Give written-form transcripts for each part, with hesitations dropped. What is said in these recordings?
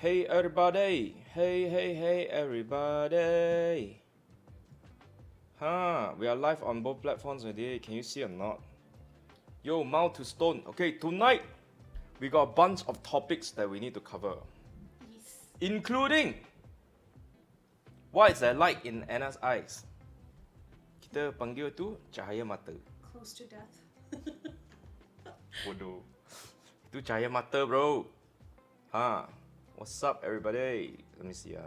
Hey everybody! Hey everybody! We are live on both platforms today. Can you see or not? Yo, mouth to stone. Okay, tonight we got a bunch of topics that we need to cover. Yes. Including what is that like in Anna's eyes? Kita panggil tu cahaya mata. Close to death. Bodoh. Itu cahaya mata, bro. What's up, everybody? Let me see.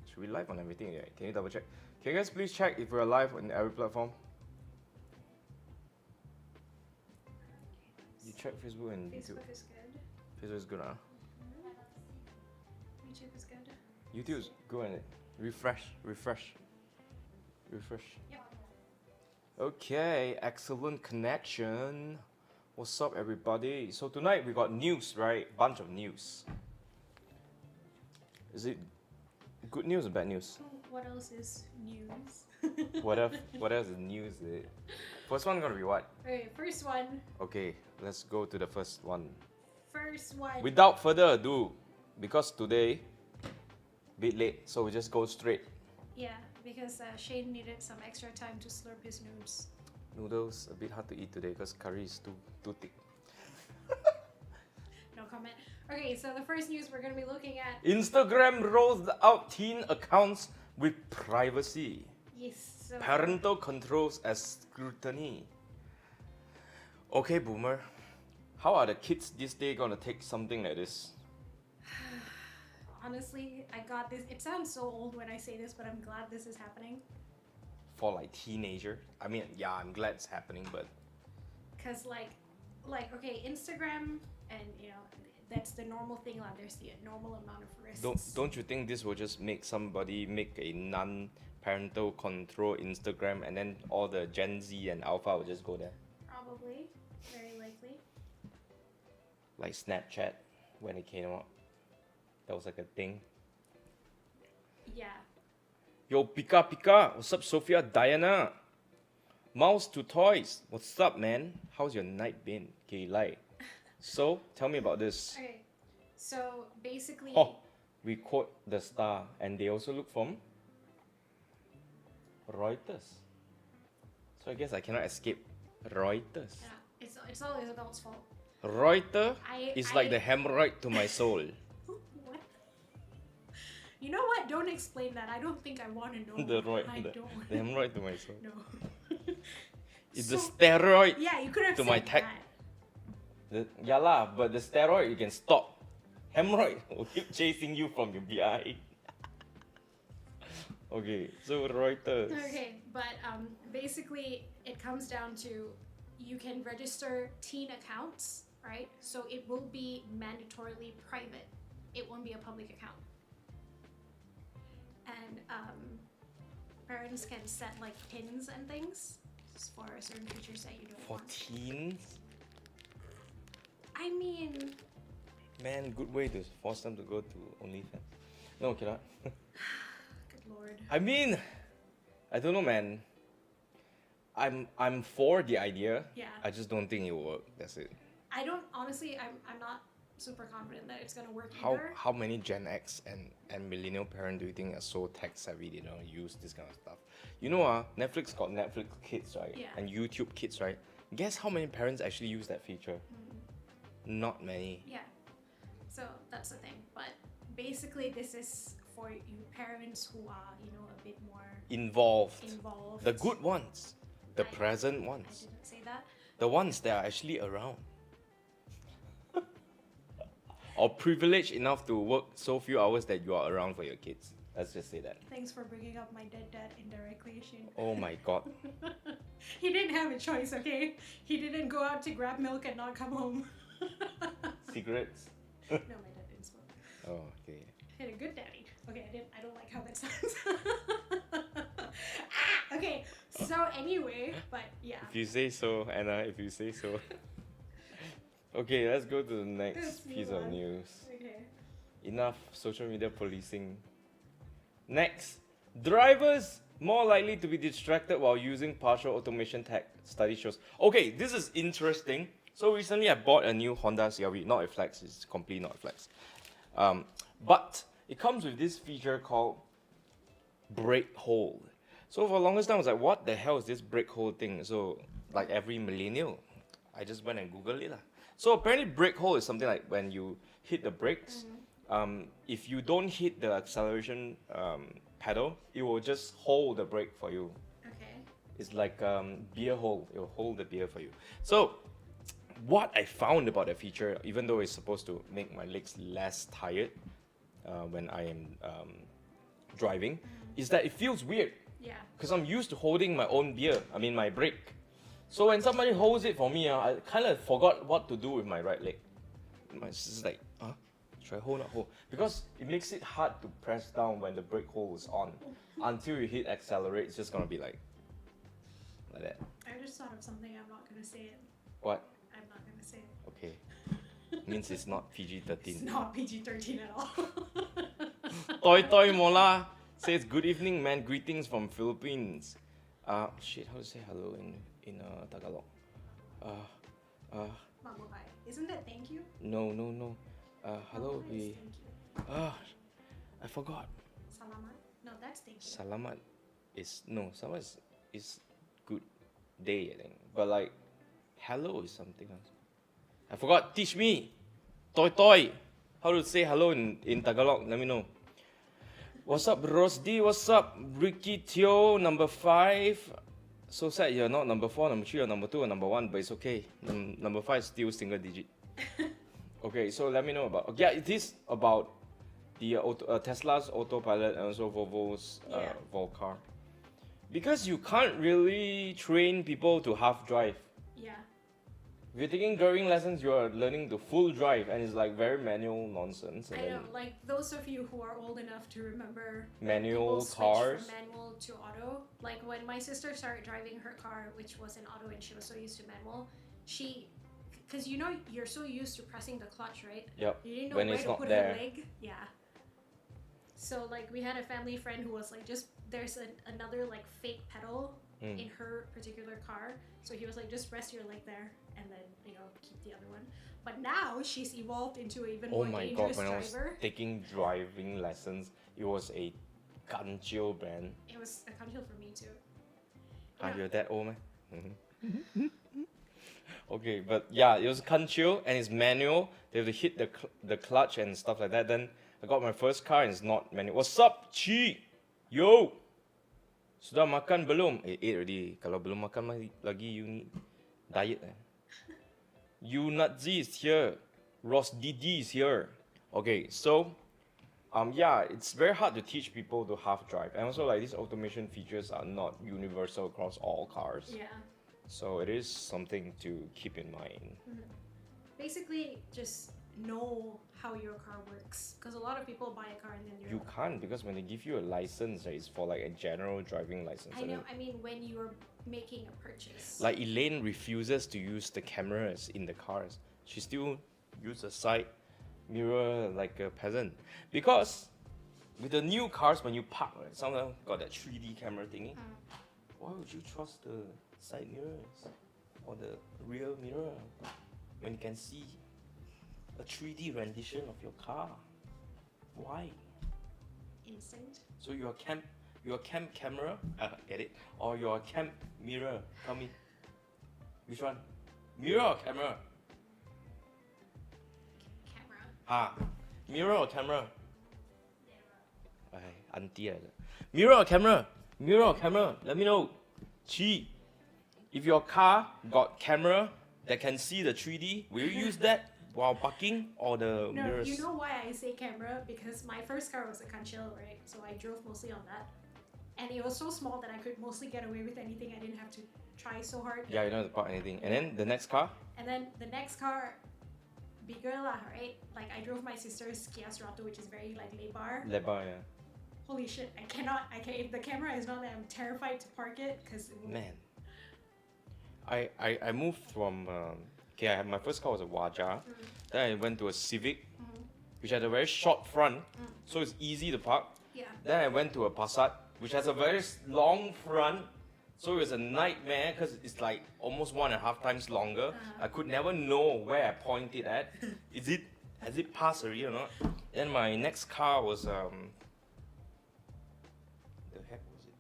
Should we live on everything? Yeah. Can you double check? Can you guys please check if we're live on every platform? You check Facebook and YouTube. Facebook is good. Facebook is good, huh? YouTube is good. YouTube is good, and refresh. Yep. Okay, excellent connection. What's up, everybody? So tonight we got news, right? Bunch of news. Is it good news or bad news? What else is news? What else is news? First one gonna be what? Okay, first one. Okay, let's go to the first one. First one. Without further ado, because today, bit late, so we just go straight. Yeah, because Shane needed some extra time to slurp his noodles. Noodles a bit hard to eat today because curry is too thick. No comment. Okay, so the first news we're gonna be looking at. Instagram rolls out teen accounts with privacy. Yes. So Parental controls as scrutiny. Okay, Boomer. How are the kids this day gonna take something like this? honestly, I got this. It sounds so old when I say this, but I'm glad this is happening. For like teenager? I mean, yeah, I'm glad it's happening, but Cause like okay, Instagram and that's the normal thing. Like there's the normal amount of risks. don't you think this will just make somebody make a non-parental control Instagram and then all the Gen Z and Alpha will just go there? Probably, very likely. Like Snapchat when it came out. That was like a thing. Yeah. Yo, Pika, what's up, Sophia, Diana? Mouse to toys, what's up, man? How's your night been? Okay, like. So, tell me about this. Okay, so basically. Oh, we quote the Star, and they also look from Reuters. So I guess I cannot escape Reuters. Yeah, it's all Isabel's fault. Reuters is like the hemorrhoid to my soul. What? You know what? Don't explain that. I don't think I want to know. The hemorrhoid to my soul. No. It's the steroid Yeah, you could have to said my tech. that. Yeah lah, but the steroid you can stop. Hemorrhoid will keep chasing you from your BI. Okay, so Reuters. Okay, but basically it comes down to you can register teen accounts, right? So it will be mandatorily private. It won't be a public account. And parents can set like pins and things for certain features that you don't For want. teens? I mean, Man, good way to force them to go to OnlyFans. No, cannot. good lord. I mean, I don't know, man. I'm for the idea. Yeah. I just don't think it will work. That's it. I don't honestly. I'm not super confident that it's gonna work either. How many Gen X and millennial parents do you think are so tech savvy they don't use this kind of stuff? You know, Netflix got Netflix Kids, right? Yeah. And YouTube Kids, right? Guess how many parents actually use that feature? Not many. Yeah. So that's the thing. But basically, this is for you parents who are a bit more Involved. involved. The good ones. The I- present I ones. didn't say that. The ones that are actually around. Or privileged enough to work so few hours that you are around for your kids. Let's just say that. Thanks for bringing up my dead dad indirectly, Shane. Oh my god. He didn't have a choice, okay? He didn't go out to grab milk and not come home. Cigarettes? No, my dad didn't smoke. Oh, okay. He had a good daddy. Okay, I don't like how that sounds. Okay, so anyway, but yeah. If you say so, Anna, if you say so. Okay, let's go to the next Let's piece move of on. news. Okay. Enough social media policing. Next, drivers more likely to be distracted while using partial automation tech, study shows. Okay, this is interesting. So recently I bought a new Honda CR-V, not a Flex, it's completely not a Flex. But it comes with this feature called brake hold. So for the longest time, I was like, what the hell is this brake hold thing? So like every millennial, I just went and Googled it. So apparently brake hold is something like when you hit the brakes, if you don't hit the acceleration pedal, it will just hold the brake for you. Okay. It's like beer hold. It will hold the beer for you. So what I found about that feature, even though it's supposed to make my legs less tired when I am driving, is that it feels weird. Yeah. Because I'm used to holding my own beer, my brake. So when somebody holds it for me, I kind of forgot what to do with my right leg. My sister's like, should I hold, not hold? Because it makes it hard to press down when the brake hold is on. Until you hit accelerate, it's just gonna be like that. I just thought of something, I'm not gonna say it. What? I'm not gonna say it. Okay. Means it's not PG-13. It's not PG-13 at all. Toy Toy Mola says, good evening, man. Greetings from Philippines. Shit, how to say hello in Tagalog? Mabuhay. Isn't that thank you? No. Hello, Mabuhay is thank you. I forgot. Salamat? No, that's thank you. Salamat Salamat is good day, I think. But like, hello is something else. I forgot. Teach me. Toy Toy. How to say hello in Tagalog? Let me know. What's up, Rosdi? What's up, Ricky Teo? Number 5. So sad you're not number 4, number 3, or number 2, or number 1, but it's okay. Number 5 is still single digit. Okay, so let me know about. Yeah, it is about the Tesla's autopilot and also Volvo's Volcar. Because you can't really train people to half drive. Yeah. If you're taking driving lessons, you're learning to full drive, and it's like very manual nonsense. And I know, like those of you who are old enough to remember manual people cars. switch from manual to auto. Like when my sister started driving her car, which was an auto, and she was so used to manual, because you know you're so used to pressing the clutch, right? Yep. You didn't know When where it's to not put there. her leg. Yeah. So like we had a family friend who was like, there's another like fake pedal in her particular car. So he was like, just rest your leg there and then, keep the other one. But now she's evolved into an even more dangerous when driver. I was taking driving lessons, it was a ganjil, man. It was a control for me too. You're that old, man? Okay, but yeah, it was ganjil and it's manual. They have to hit the clutch and stuff like that. Then I got my first car and it's not manual. What's up, Chi? Yo! Sudah makan belum? Ate already. Kalau belum makan lagi, you need diet. Yunatzi is here. Ross Didi is here. Okay, so yeah, it's very hard to teach people to half drive. And also like these automation features are not universal across all cars. Yeah. So it is something to keep in mind. Basically, just know how your car works. Because a lot of people buy a car and then You can't, because when they give you a license, it's for like a general driving license. I know, I mean when you're making a purchase. Like Elaine refuses to use the cameras in the cars. She still uses a side mirror like a peasant. Because with the new cars, when you park, right, some of them got that 3D camera thingy. Why would you trust the side mirrors or the rear mirror when you can see a 3D rendition of your car? Why? Instinct. So you're a cam camera, get it? Or you're a cam mirror? Tell me. Which one? Mirror or camera? Camera. Mirror or camera? Auntie. Mirror or camera? Mirror or camera? Let me know. Chi. If your car got camera that can see the 3D, will you use that while parking or the No, mirrors? you know why I say camera? Because my first car was a Conchil, right? So I drove mostly on that. And it was so small that I could mostly get away with anything. I didn't have to try so hard. Yeah, you don't have to park anything. And then the next car? And then the next car, bigger lah, right? Like I drove my sister's Kia Cerato, which is very like lebar. Lebar, yeah. Holy shit, I can't, if the camera is not there, I'm terrified to park it because Man. I moved from, my first car was a Waja. Then I went to a Civic, which had a very short front, so it's easy to park. Yeah. Then I went to a Passat, which has a very long front, so it was a nightmare because it's like almost 1.5 times longer. I could never know where I point it at. Has it passed already or not? Then my next car was the heck was it?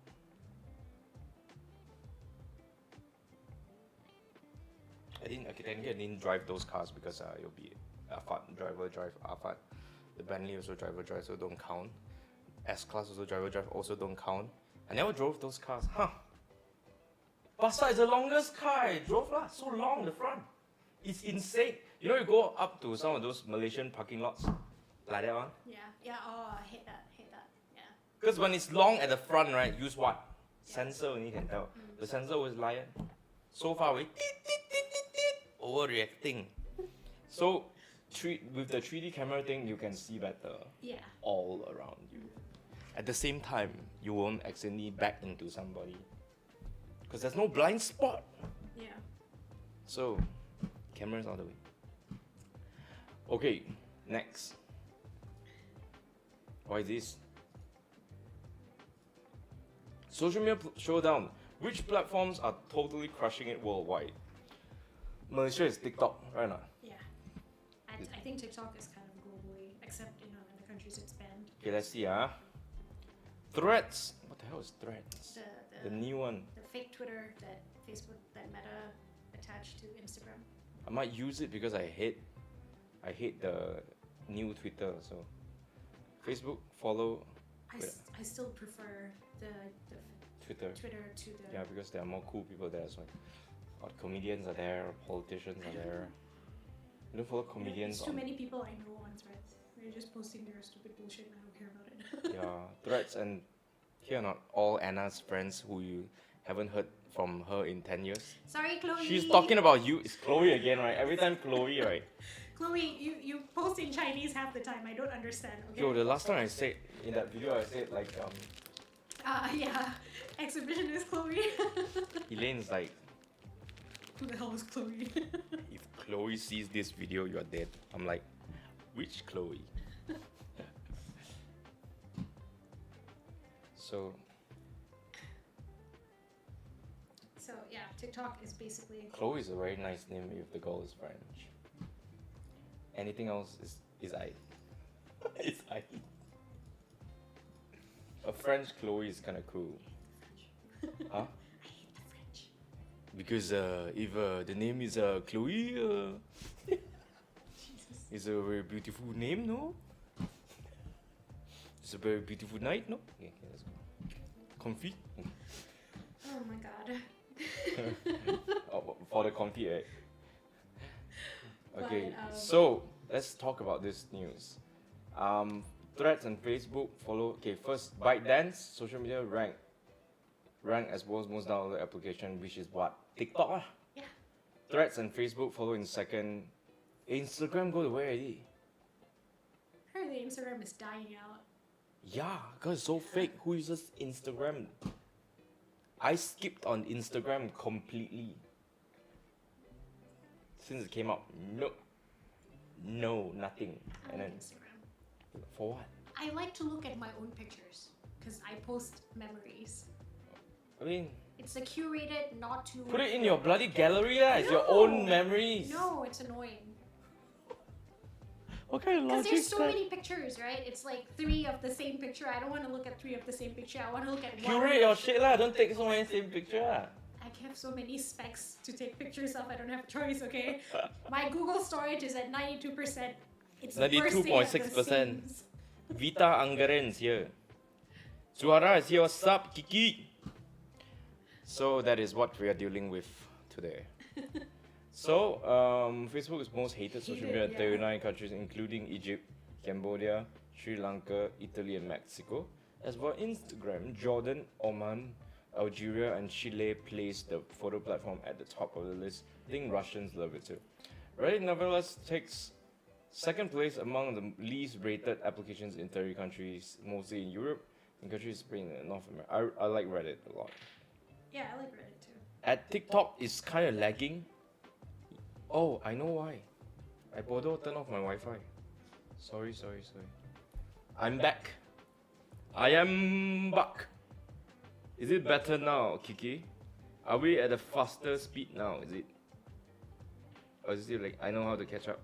I didn't drive those cars because it'll be Alphard drive Alphard. The Bentley also drive, so don't count. S-Class also drive, also don't count. I never drove those cars, huh? Basta is the longest car I drove lah, so long the front. It's insane. You know, you go up to some of those Malaysian parking lots, like that one. Yeah. Oh, I hate that. Yeah. Because when it's long at the front, right, use what? Sensor only you can tell. The sensor was lying so far away, overreacting. So, with the 3D camera thing, you can see better all around you. At the same time, you won't accidentally back into somebody. Because there's no blind spot. Yeah. So, cameras all the way. Okay, next. Why this? Social media showdown. Which platforms are totally crushing it worldwide? Malaysia is TikTok, right now. Yeah. I think TikTok is kind of globally, except in the countries it's banned. Okay, let's see. Threads. What the hell is Threads? The new one. The fake Twitter that Facebook, that Meta attached to Instagram. I might use it because I hate the new Twitter. So, Facebook, follow. I still prefer the Twitter to the. Yeah, because there are more cool people there. So, comedians are there, politicians are there. You don't follow comedians. There's too many people I know on Threads. They're just posting their stupid bullshit and I don't care about it. Yeah, Threads, and here are not all Anna's friends who you haven't heard from her in 10 years. Sorry, Chloe. She's talking about you. It's Chloe again, right? Every time Chloe, right? Chloe, you post in Chinese half the time. I don't understand. Okay. Yo, the last time I said in that video, I said like yeah, exhibitionist Chloe. Elaine's like, who the hell is Chloe? if Chloe sees this video, you're dead. I'm like, which Chloe? So yeah, TikTok is basically. Chloe is a very nice name if the girl is French. Anything else is I. It's I. A French Chloe is kind of cool. Huh? I hate the French. Because if the name is Chloe, it's a very beautiful name, no? It's a very beautiful night, no? Okay, let's go. Comfy? Oh my god. For the comfy, right? Okay, But, so let's talk about this news. Threads and Facebook follow. Okay, first ByteDance social media rank as world's most downloaded application, which is what? TikTok lah. Yeah. Threads and Facebook follow in second. Instagram go to where already? Apparently Instagram is dying out. Yeah, cause it's so fake. Who uses Instagram? I skipped on Instagram completely since it came out. No, nothing. I And like then Instagram. for what? I like to look at my own pictures because I post memories. I mean, It's a curated, not to. put it in your bloody gallery, lah. It's your own memories. No, it's annoying. What kind of Because logic there's is so that? many pictures, right? It's like 3 of the same picture. I don't want to look at 3 of the same picture. I want to look at one. Curate your shit, lah. Don't take so many same picture, lah. I have so many specs to take pictures of. I don't have a choice, okay? My Google storage is at 92%. It's bursting at the 92.6%. seams. Vita Angaren is here. Suara is here. What's up, Kiki? So that is what we are dealing with today. So, Facebook is most hated social media in 39 countries, including Egypt, Cambodia, Sri Lanka, Italy, and Mexico. As for Instagram, Jordan, Oman, Algeria, and Chile placed the photo platform at the top of the list. I think Russians love it too. Reddit nevertheless takes second place among the least rated applications in 30 countries, mostly in Europe and countries in North America. I like Reddit a lot. Yeah, I like Reddit too. At TikTok, it's kind of lagging. Oh, I know why. I bodo turn off my Wi-Fi. Sorry. I'm back. I am back. Is it better now, Kiki? Are we at a faster speed now, is it? Or is it like, I know how to catch up?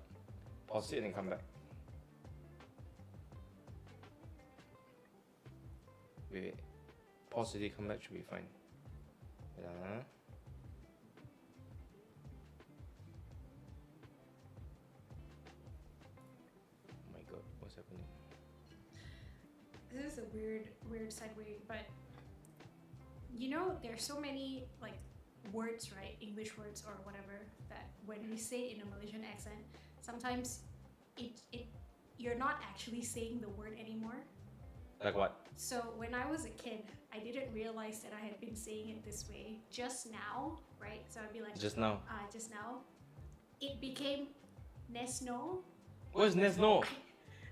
Pause it and come back. Wait. Pause it, come back, should be fine. Yeah. Oh my god, what's happening? This is a weird segue, but you know, there's so many like words, right? English words or whatever, that when we say it in a Malaysian accent, sometimes it you're not actually saying the word anymore. Like what? So when I was a kid, I didn't realize that I had been saying it this way just now, right? So I'd be like, Just now. just now. It became Nesno. What is Nesno?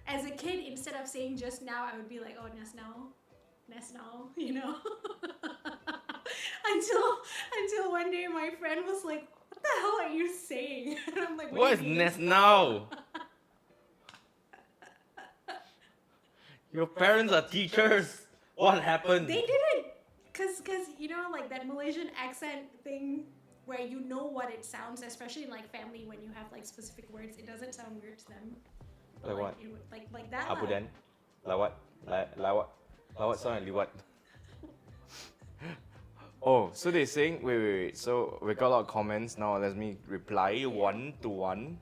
As a kid, instead of saying just now, I would be like, oh, Nesno, you know? until one day my friend was like, what the hell are you saying? And I'm like, What is Nesno? Your parents are teachers. What happened? They didn't, cause you know, like that Malaysian accent thing where you know what it sounds, especially in like family when you have like specific words, it doesn't sound weird to them. Like what? Like that. Apa then? Like what? Like what? Like what sound like what? Oh, so they're saying, wait. So we got a lot of comments now. Let me reply one to one.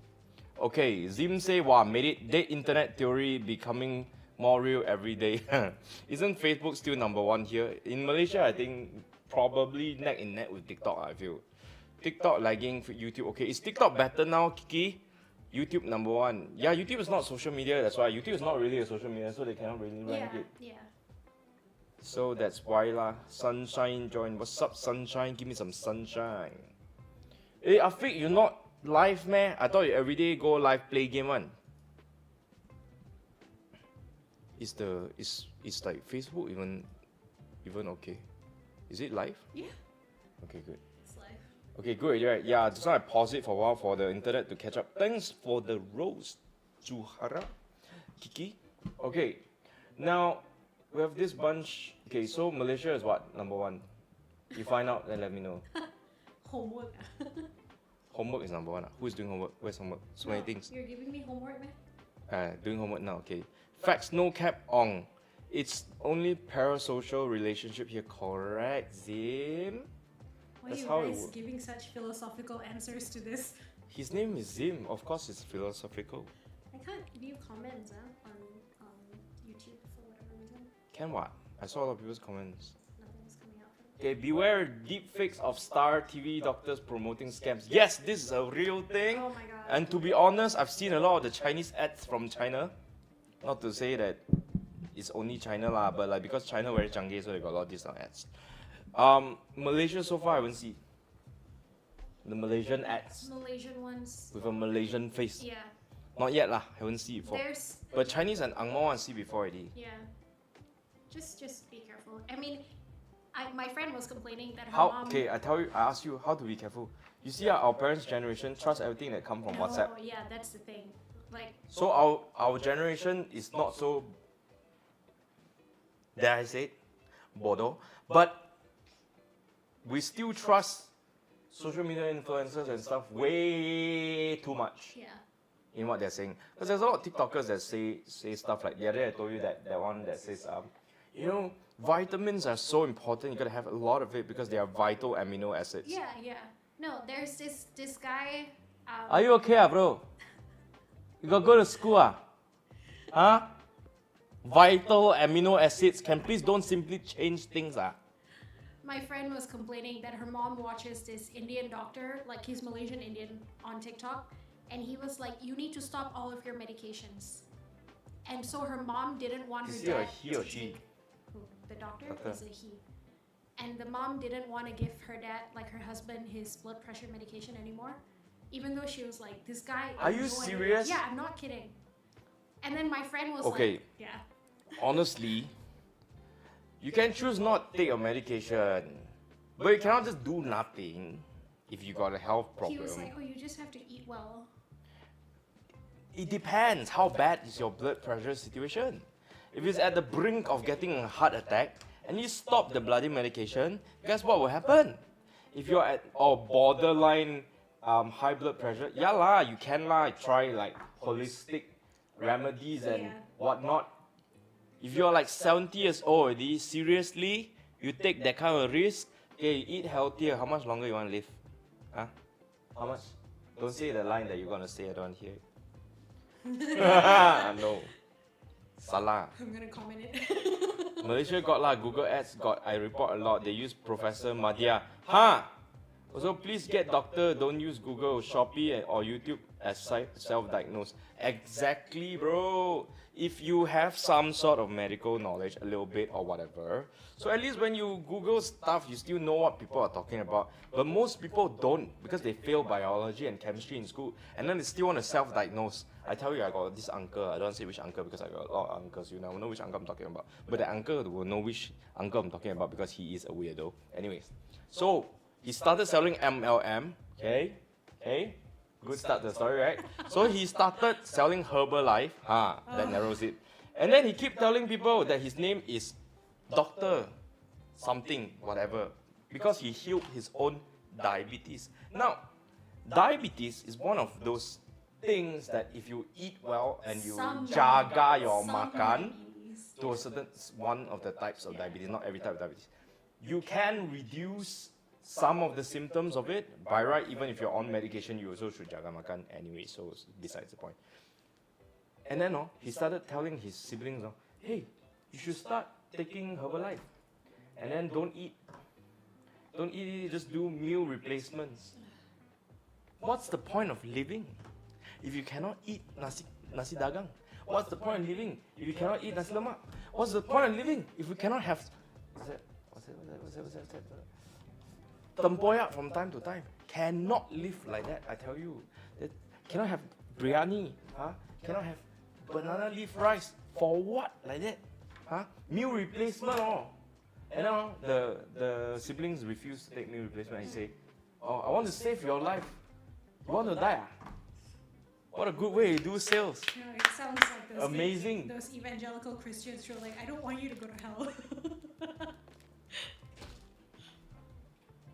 Okay, Zim say, wow, made it. Dead internet theory becoming more real every day. Isn't Facebook still number one here? In Malaysia, I think probably neck in neck with TikTok, I feel. TikTok lagging for YouTube. Okay, is TikTok better now, Kiki? YouTube number one. Yeah, YouTube is not social media, that's why. YouTube is not really a social media, so they cannot really rank it. Yeah. So that's why lah. Sunshine join. What's up, Sunshine? Give me some sunshine. Hey, Afiq, you're not live, man? I thought you everyday go live play game one. Is like Facebook even okay? Is it live? Yeah. Okay, good. It's live. Okay, good, right? Yeah, just now I pause it for a while for the internet to catch up. Thanks for the rose, Juhara. Kiki. Okay, now we have this bunch. Okay, so Malaysia is what? Number one. You find out, then let me know. Homework. Homework is number one. Who's doing homework? Where's homework? So many things. You're giving me homework, man? Doing homework now, okay. Facts, no cap, on. It's only parasocial relationship here, correct, Zim? Why That's are how you it guys works. giving such philosophical answers to this? His name is Zim. Of course, it's philosophical. I can't view comments on YouTube for whatever reason. Can what? I saw a lot of people's comments. Nothing's coming out for me. Okay, beware deepfakes of star TV doctors promoting scams. Yes, this is a real thing. Oh my god. And to be honest, I've seen a lot of the Chinese ads from China. Not to say that it's only China lah, but like because China very canggih, so they got a lot of these ads. Malaysia so far I haven't seen the Malaysian ads Malaysian ones. with a Malaysian face. Yeah. Not yet lah, haven't seen it before. There's. But Chinese and Angmo I see before already. Yeah. Just be careful. I mean, my friend was complaining that her How? mom. Okay, I ask you how to be careful. You see, our parents' generation trust everything that come from WhatsApp. Oh yeah, that's the thing. Like. So our generation is not so, dare I say it, bodoh, but we still trust social media influencers and stuff way too much Yeah. in what they're saying. Because there's a lot of TikTokers that say stuff like the other day I told you that one that says you know, vitamins are so important. You gotta have a lot of it because they are vital amino acids. Yeah. No, there's this guy. Are you okay, bro? You gotta go to school, Huh? Vital amino acids. Can please don't simply change things, My friend was complaining that her mom watches this Indian doctor, like he's Malaysian Indian, on TikTok, and he was like, "You need to stop all of your medications." And so her mom didn't want her Is he a dad he or to she? take- Who? The doctor Doctor. is a he. And the mom didn't want to give her dad, like her husband, his blood pressure medication anymore, even though she was like, "This guy." Are you no idea." serious? Yeah, I'm not kidding. And then my friend was Okay. like, "Yeah." Honestly, you can choose not to take your medication, but you cannot just do nothing if you got a health He was problem. like, "Oh, you just have to eat well." It depends how bad is your blood pressure situation. If it's at the brink of getting a heart attack and you stop the bloody medication, guess what will happen? If you're at borderline high blood pressure, yeah lah, you can lah try like holistic remedies and Yeah. whatnot If you're like 70 years old already, seriously, you take that kind of risk, okay, eat healthier, how much longer you want to live? Huh? How much? Don't say the line that you're gonna say, I don't want to hear it. No. Salah. I'm gonna comment it. Malaysia got lah, Google Ads got, I report a lot, they use Professor Madhya. Huh? Also, please get doctor, don't use Google, Shopee or YouTube as self-diagnosed. Exactly, bro. If you have some sort of medical knowledge, a little bit or whatever, so at least when you Google stuff, you still know what people are talking about. But most people don't because they fail biology and chemistry in school, and then they still want to self-diagnose. I tell you, I got this uncle, I don't say which uncle because I got a lot of uncles, you never know which uncle I'm talking about. But the uncle will know which uncle I'm talking about because he is a weirdo. Anyways, so he started selling MLM, okay? Good start to the story, right? So he started selling Herbalife, that narrows it. And then he kept telling people that his name is Doctor something, whatever, because he healed his own diabetes. Now, diabetes is one of those things that if you eat well and you jaga your makan to a certain one of the types of diabetes, not every type of diabetes, you can reduce some of the symptoms of it. By right, even if you're on medication, you also should jaga makan anyway, so besides the point. And then he started telling his siblings, hey, you should start taking Herbalife. And then don't eat, just do meal replacements. What's the point of living if you cannot eat nasi dagang? What's the point of living if you cannot eat nasi lemak? What's the point of living if we cannot have what's that? Tempoyak from time to time? Cannot live like that, I tell you. Cannot have biryani, cannot have banana leaf rice. For what? Like that? Meal replacement, And now the siblings refuse to take meal replacement and say, I want to save your life. You want to die? What a good way to do sales. It sounds like those amazing. Those evangelical Christians who are like, I don't want you to go to hell.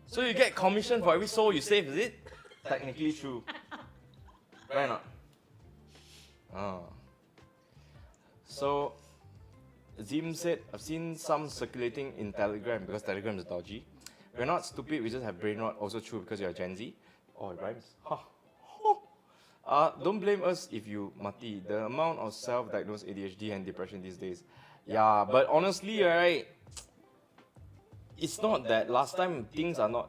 So you get commission for every soul you save, is it? Technically true. Right or not? So Zim said, I've seen some circulating in Telegram because Telegram is dodgy. We're not stupid, we just have brain rot. Also true because you're Gen Z. Oh, it rhymes. Don't blame us if you mati. The amount of self-diagnosed ADHD and depression these days. Yeah, but honestly, right, it's not that last time things are not,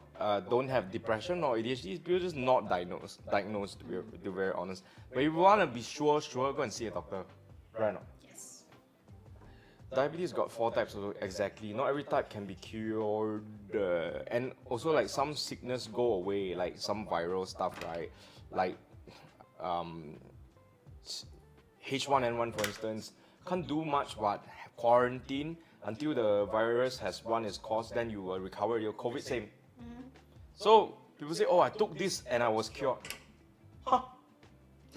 don't have depression or ADHD, people just not diagnosed to be very honest. But if you want to be sure, go and see a doctor. Right now. Yes. Diabetes got 4 types also, exactly. Not every type can be cured. And also like some sickness go away, like some viral stuff, right? Like H1N1 for instance, can't do much but quarantine until the virus has run its course, then you will recover. Your COVID same. So people say, I took this and I was cured.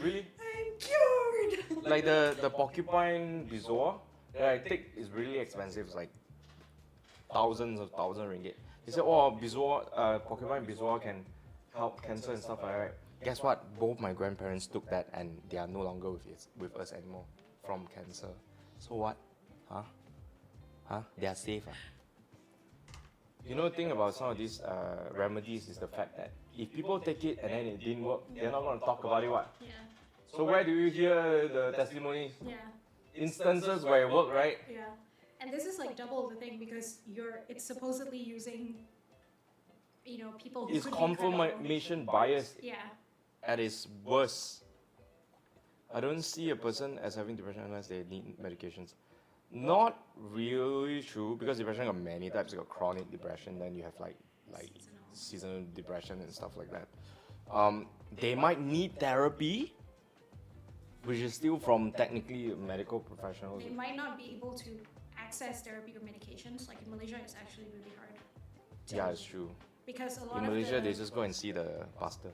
Really? I'm cured! Like the porcupine bezoar that I take is really expensive. It's like thousands of ringgit. They say, porcupine bezoar can help cancer and stuff like that. Guess what? Both my grandparents took that and they are no longer with us anymore from cancer. So what? They are safe. You know, the thing about some of these remedies is the fact that if people take it and then it didn't work, they're not going to talk about it, what? Yeah. So where do you hear the testimonies? Yeah. Instances where it worked, right? Yeah. And this is like double the thing because it's supposedly using, people who It's could be credible. confirmation bias Yeah. at its worst. I don't see a person as having depression unless they need medications. Not really true, because depression got many types. You got chronic depression, then you have like seasonal depression and stuff like that. They might need therapy, which is still from technically medical professionals. They might not be able to access therapy or medications. Like in Malaysia, it's actually really hard. Yeah, it's true. Because a lot In of Malaysia, they just go and see the pastor.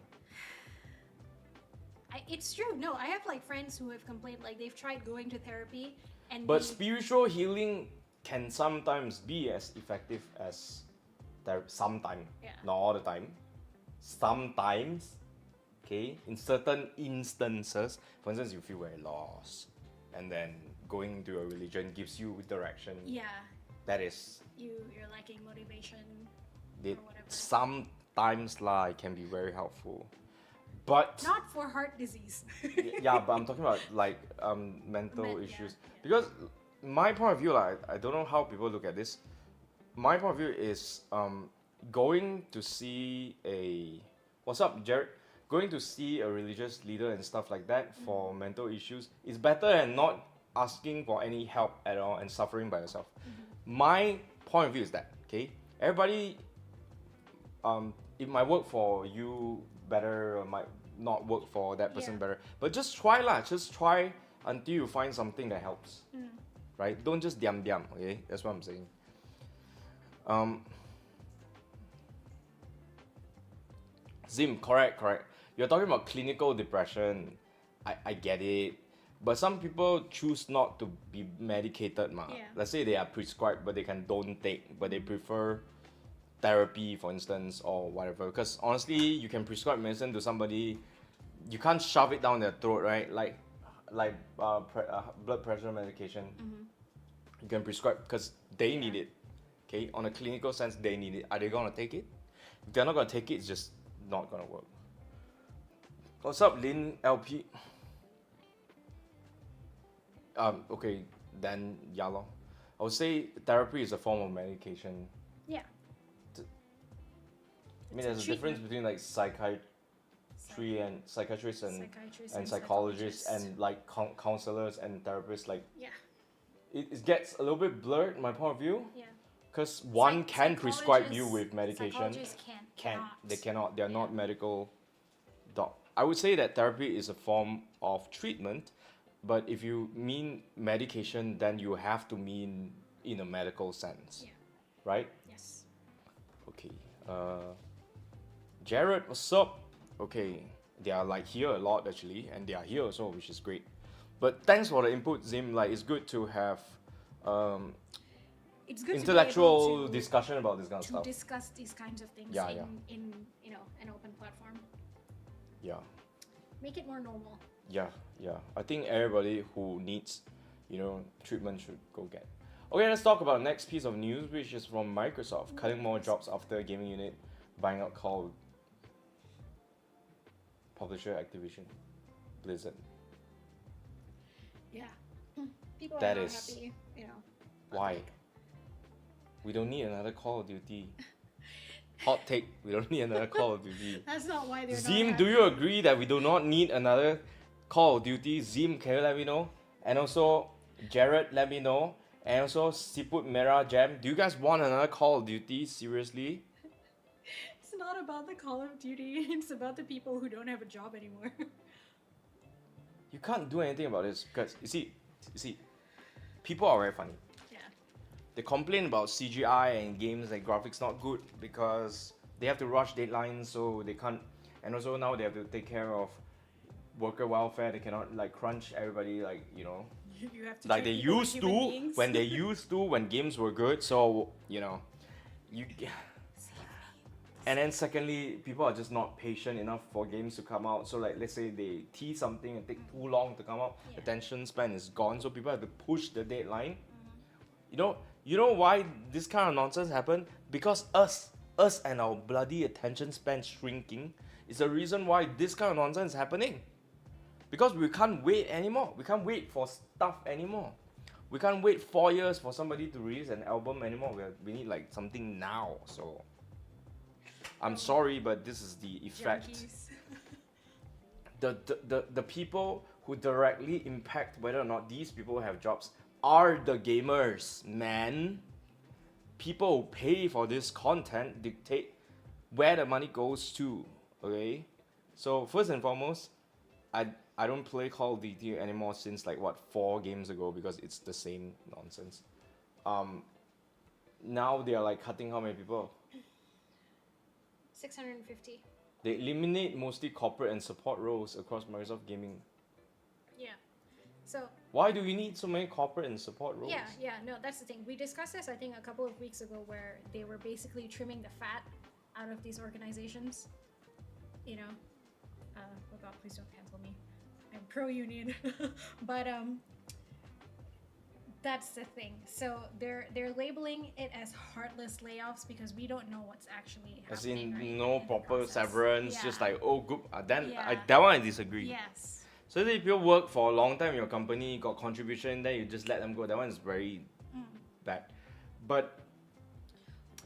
It's true. No, I have like friends who have complained like they've tried going to therapy and But spiritual healing can sometimes be as effective as sometimes, not all the time. Sometimes, okay, in certain instances, for instance, you feel very lost, and then going to a religion gives you direction. Yeah. That is, You're lacking motivation it or whatever. sometimes it can be very helpful. But Not for heart disease. yeah, but I'm talking about like mental Yeah, issues. yeah. Because my point of view, like I don't know how people look at this. My point of view is going to see a what's up, Jared? Going to see a religious leader and stuff like that for mental issues is better than not asking for any help at all and suffering by yourself. My point of view is that everybody, it might work for you better or might not work for that person Yeah. better. But just try lah. Just try until you find something that helps. Right? Don't just diam. Okay, that's what I'm saying. Zim, correct. You're talking about clinical depression. I get it. But some people choose not to be medicated, ma. Yeah. Let's say they are prescribed, but they don't take, but they prefer therapy, for instance, or whatever. Because honestly, you can prescribe medicine to somebody, you can't shove it down their throat, right? Like blood pressure medication. You can prescribe because they need it. Okay, on a clinical sense, they need it. Are they gonna take it? If they're not gonna take it, it's just not gonna work. What's up, Lin LP? Okay, then yeah lor. I would say therapy is a form of medication. Yeah. I mean, there's a difference between like psychiatrists and psychologists and like counselors and therapists. Like, Yeah. it gets a little bit blurred in my point of view. Yeah. Because one can prescribe you with medication. Psychologists They cannot. They're not Yeah. medical doc. I would say that therapy is a form of treatment, but if you mean medication, then you have to mean in a medical sense. Yeah. Right? Yes. Okay. Jared, what's up? Okay. They are like here a lot actually, and they are here also, which is great. But thanks for the input, Zim. Like it's good to have It's good intellectual to be able to, discussion about this kind of to stuff. discuss these kinds of things Yeah, in an open platform. Yeah. Make it more normal. Yeah. I think everybody who needs, treatment should go get. Okay, let's talk about the next piece of news, which is from Microsoft, cutting more jobs after gaming unit buying out Call publisher Activision Blizzard. Yeah. People That are not is- happy, Why? We don't need another Call of Duty. Hot take, we don't need another Call of Duty. That's not why they're Zim, not do you happy. agree that we do not need another Call of Duty? Zim, can you let me know? And also, Jared, let me know. And also, Siput Merah Jam, do you guys want another Call of Duty? Seriously? It's not about the Call of Duty. It's about the people who don't have a job anymore. You can't do anything about this because, you see, people are very funny. Yeah. They complain about CGI and games and graphics not good because they have to rush deadlines, so they can't. And also now they have to take care of worker welfare. They cannot like crunch everybody You have to like treat they people used like to human beings. when games were good. So you. And then secondly, people are just not patient enough for games to come out. So like let's say they tease something and take too long to come out, Yeah. attention span is gone. So people have to push the deadline. You know why this kind of nonsense happen? Because us and our bloody attention span shrinking is the reason why this kind of nonsense is happening. Because we can't wait anymore. We can't wait for stuff anymore. We can't wait 4 years for somebody to release an album anymore. We need like something now. So I'm sorry, but this is the effect. Junkies. The people who directly impact whether or not these people have jobs are the gamers, man. People who pay for this content dictate where the money goes to. Okay, so first and foremost, I don't play Call of Duty anymore since 4 games ago because it's the same nonsense. Now they are like cutting how many people? 650. They eliminate mostly corporate and support roles across Microsoft Gaming. Yeah. So Why do we need so many corporate and support roles? yeah, no, that's the thing. We discussed this I think a couple of weeks ago where they were basically trimming the fat out of these organizations. Oh god, please don't cancel me. I'm pro-union. But That's the thing. So they're labeling it as heartless layoffs because we don't know what's actually As happening. in, Right, no in the proper process. severance, Yeah. just like, oh, good. Then Yeah. that one I disagree. Yes. So if you work for a long time in your company, got contribution, then you just let them go. That one is very bad. But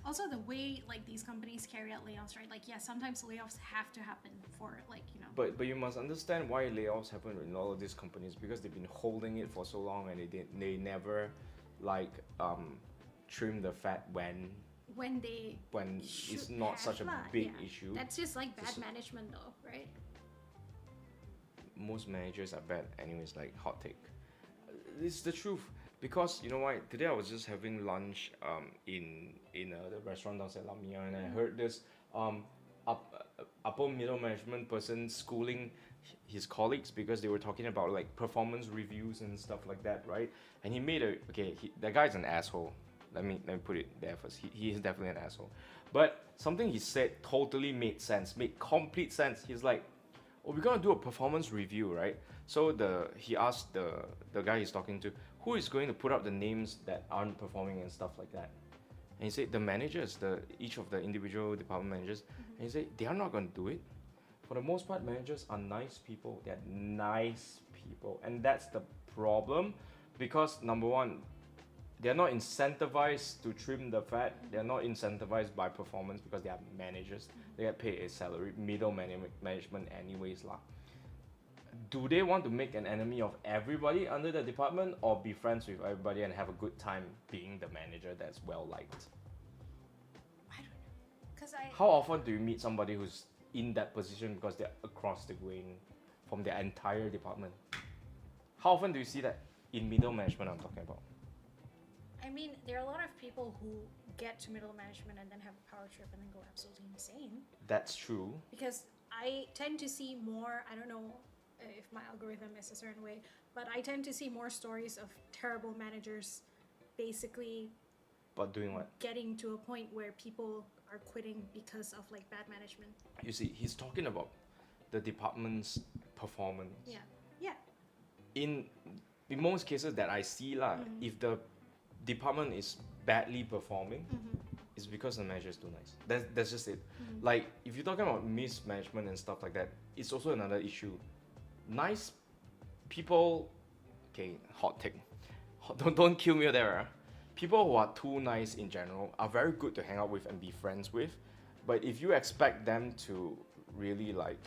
Also, the way like these companies carry out layoffs, right? Like, yeah, sometimes layoffs have to happen for like but you must understand why layoffs happen in all of these companies, because they've been holding it for so long and they never like trim the fat when it's not such a big issue. That's just like bad management, though, right? Most managers are bad anyways, like hot take. It's the truth, because you know why, today I was just having lunch in the restaurant downstairs Lamia, and I heard this upper middle management person schooling his colleagues because they were talking about like performance reviews and stuff like that, right? And he made that guy's an asshole. Let me put it there first. He is definitely an asshole, but something he said totally made complete sense. He's like, oh, we're gonna do a performance review, right? So he asked the guy he's talking to, who is going to put up the names that aren't performing and stuff like that. And he said the managers, each of the individual department managers. And he said they are not gonna do it. For the most part, managers are nice people. They're nice people, and that's the problem, because number one, they're not incentivized to trim the fat. They're not incentivized by performance because they are managers. They get paid a salary, middle management anyways lah. Do they want to make an enemy of everybody under the department, or be friends with everybody and have a good time being the manager that's well liked? I don't know. How often do you meet somebody who's in that position because they're across the grain from their entire department? How often do you see that in middle management I'm talking about? I mean, there are a lot of people who get to middle management and then have a power trip and then go absolutely insane. That's true. Because I tend to see more, I don't know if my algorithm is a certain way, but I tend to see more stories of terrible managers basically But doing what? getting to a point where people are quitting because of like bad management. You see, he's talking about the department's performance. Yeah. Yeah. In most cases that I see lah, if the department is badly performing, it's because the manager is too nice. That's just it. Like if you're talking about mismanagement and stuff like that, it's also another issue. Nice people, okay, hot take. Don't kill me there. People who are too nice in general are very good to hang out with and be friends with, but if you expect them to really like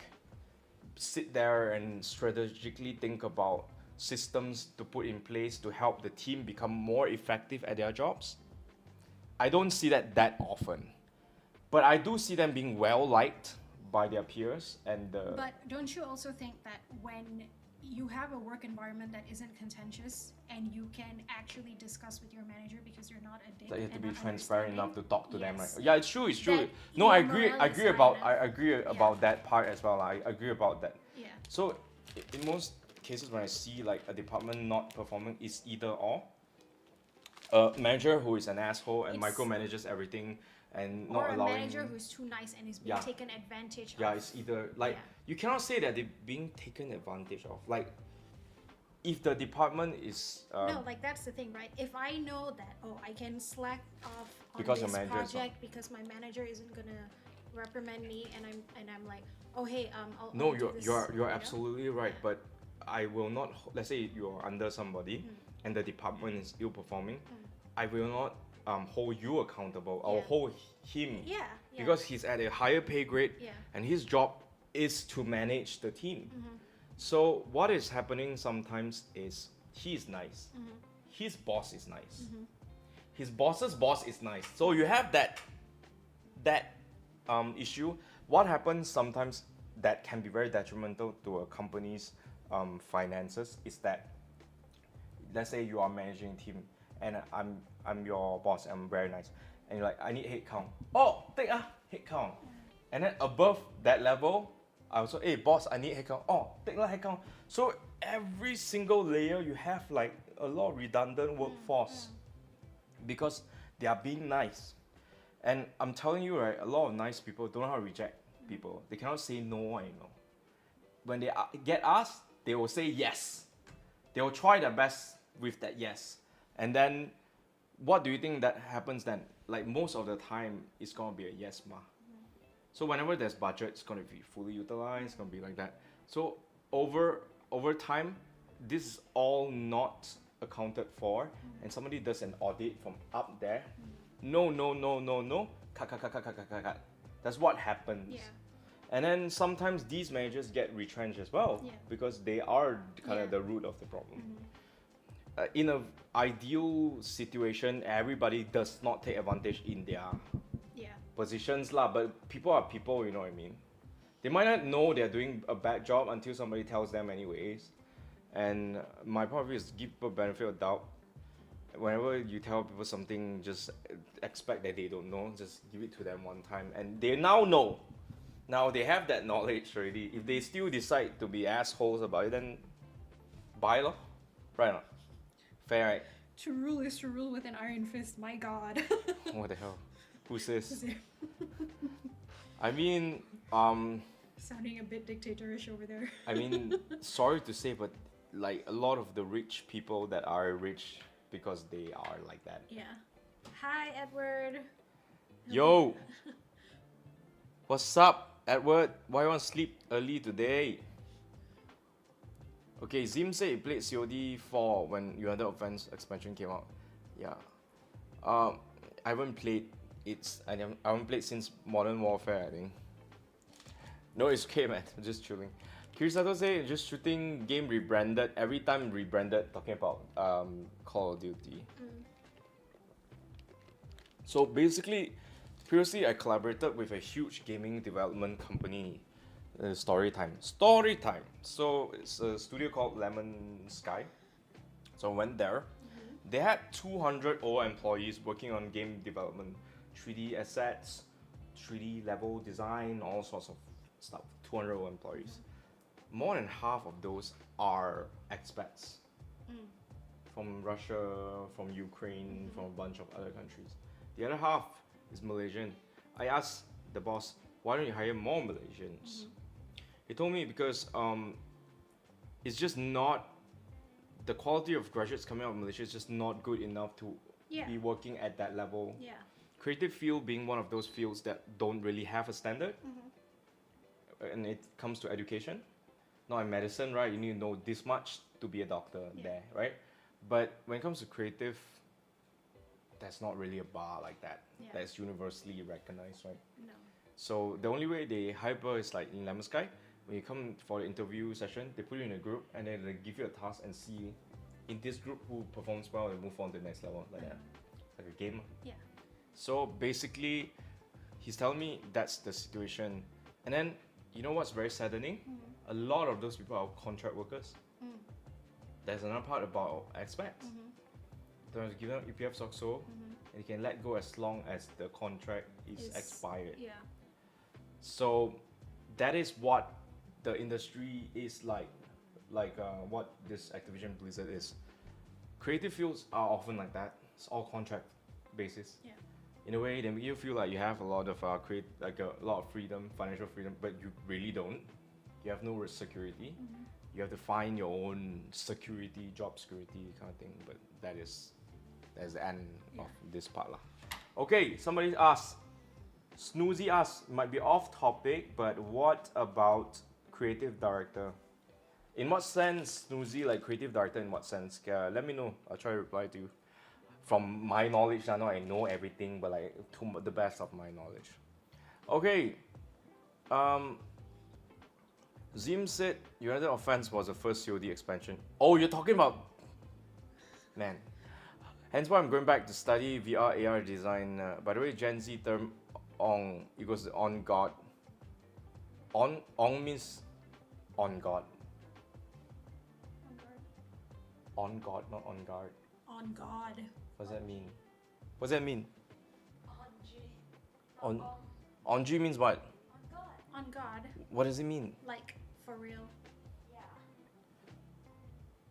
sit there and strategically think about systems to put in place to help the team become more effective at their jobs, I don't see that often. But I do see them being well liked by their peers and But don't you also think that when you have a work environment that isn't contentious and you can actually discuss with your manager because you're not a dick, that you have to and be not transparent enough to talk to them, Yes. right? Yeah, it's true. That No, I your agree. morale I is agree high about. enough. I agree about that part as well. I agree about that. Yeah. So, in most cases, when I see like a department not performing, it's either or. A manager who is an asshole and It's- micromanages everything and Or not a allowing. manager who's too nice and is being Yeah. taken advantage Yeah, of. it's either like Yeah. you cannot say that they're being taken advantage of. Like, if the department is No, like that's the thing, right? If I know that, I can slack off on Because your this manager is not- project because my manager isn't gonna reprimand me, and I'm like, oh hey, I'll no, do you're this, you're you know? absolutely right. Yeah. But I will not. Let's say you're under somebody, and the department is ill performing. I will not hold you accountable. I'll Yeah. hold him Yeah. because he's at a higher pay grade, Yeah. and his job is to manage the team. So what is happening sometimes is he is nice. His boss is nice. His boss's boss is nice. So you have that issue. What happens sometimes that can be very detrimental to a company's finances is that, let's say you are managing a team and I'm your boss, I'm very nice, and you're like, I need headcount. Oh, take headcount. And then above that level, I also, hey boss, I need headcount. Oh, take headcount. So every single layer you have like a lot of redundant workforce because they are being nice. And I'm telling you, right, a lot of nice people don't know how to reject people. They cannot say no anymore. When they get asked, they will say yes. They will try their best with that yes. And then, what do you think that happens then? Like most of the time, it's gonna be a yes ma. So whenever there's budget, it's gonna be fully utilized. It's gonna be like that. So over time, this is all not accounted for, and somebody does an audit from up there. No, no, no, no, no. Cut, cut, cut, cut, cut, cut, cut, cut. That's what happens. Yeah. And then sometimes these managers get retrenched as well because they are kind of the root of the problem. In an ideal situation, everybody does not take advantage in their positions lah. But people are people, you know what I mean? They might not know they're doing a bad job until somebody tells them anyways. And my point of view is give people benefit of doubt. Whenever you tell people something, just expect that they don't know. Just give it to them one time, and they now know. Now they have that knowledge already. If they still decide to be assholes about it, then buy lor. Right or not? Fair, right? To rule is to rule with an iron fist, my god. What the hell? Who says? Is it I mean, sounding a bit dictatorish over there? I mean, sorry to say, but like a lot of the rich people that are rich because they are like that. Yeah. Hi, Edward. Yo! What's up, Edward? Why you want to sleep early today? Okay, Zim said he played COD 4 when United Offense expansion came out. Yeah. I haven't played I haven't played since Modern Warfare, I think. No, it's okay, man. I'm just chilling. Kirisato say just shooting game rebranded. Every time rebranded, talking about Call of Duty. So basically, previously I collaborated with a huge gaming development company, Storytime. So it's a studio called Lemon Sky. So I went there. They had 200 employees working on game development, 3D assets, 3D level design, all sorts of stuff. 200 employees. More than half of those are expats from Russia, from Ukraine, from a bunch of other countries. The other half is Malaysian. I asked the boss, why don't you hire more Malaysians? He told me because it's just not, the quality of graduates coming out of Malaysia is just not good enough to be working at that level. Yeah. Creative field being one of those fields that don't really have a standard. And it comes to education. Not in medicine, right? You need to know this much to be a doctor there, right? But when it comes to creative, that's not really a bar like that. That's universally recognized, right? No. So the only way they hyper is like in Lemon Sky. When you come for the interview session, they put you in a group and then they give you a task and see in this group who performs well and move on to the next level, like that. Like a game. Yeah. So basically, he's telling me that's the situation. And then, you know what's very saddening? A lot of those people are contract workers. There's another part about expats. They have to give them EPF SOXO, and you can let go as long as the contract is expired. Yeah. So that is what the industry is like what this Activision Blizzard is. Creative fields are often like that. It's all contract basis. Yeah. In a way, they make you feel like you have a lot of a lot of freedom, financial freedom, but you really don't. You have no security. You have to find your own security, job security kind of thing. But that's the end of this part lah. Okay, somebody asked. Snoozy asked, might be off topic, but what about creative director? In what sense, Snoozy, like creative director, in what sense? Let me know. I'll try to reply to you. From my knowledge, I know I know everything, but like to the best of my knowledge. Okay. Zim said United Offense was the first COD expansion. Oh, you're talking about... Man. Hence why I'm going back to study VR, AR design. By the way, Gen Z term Ong equals on God. Ong means on God. On God, not on guard. On God. What does that mean? What does that mean? On Onji means what? On God. What does it mean? Like, for real. Yeah.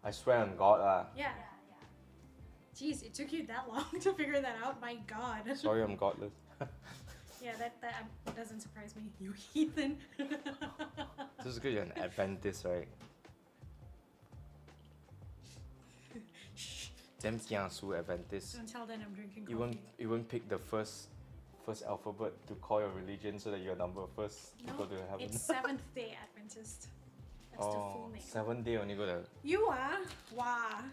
I swear on God. Yeah. Jeez, it took you that long to figure that out? My God. Sorry, I'm godless. Yeah, that doesn't surprise me. You heathen. This is because you're an Adventist, right? Shh, Them kiasu Adventist. Until then, I'm drinking You coffee. won't pick the first alphabet to call your religion so that you're number first to No, go to heaven. it's Seventh Day Adventist. That's the full name. 7 day only go to You are? Wow.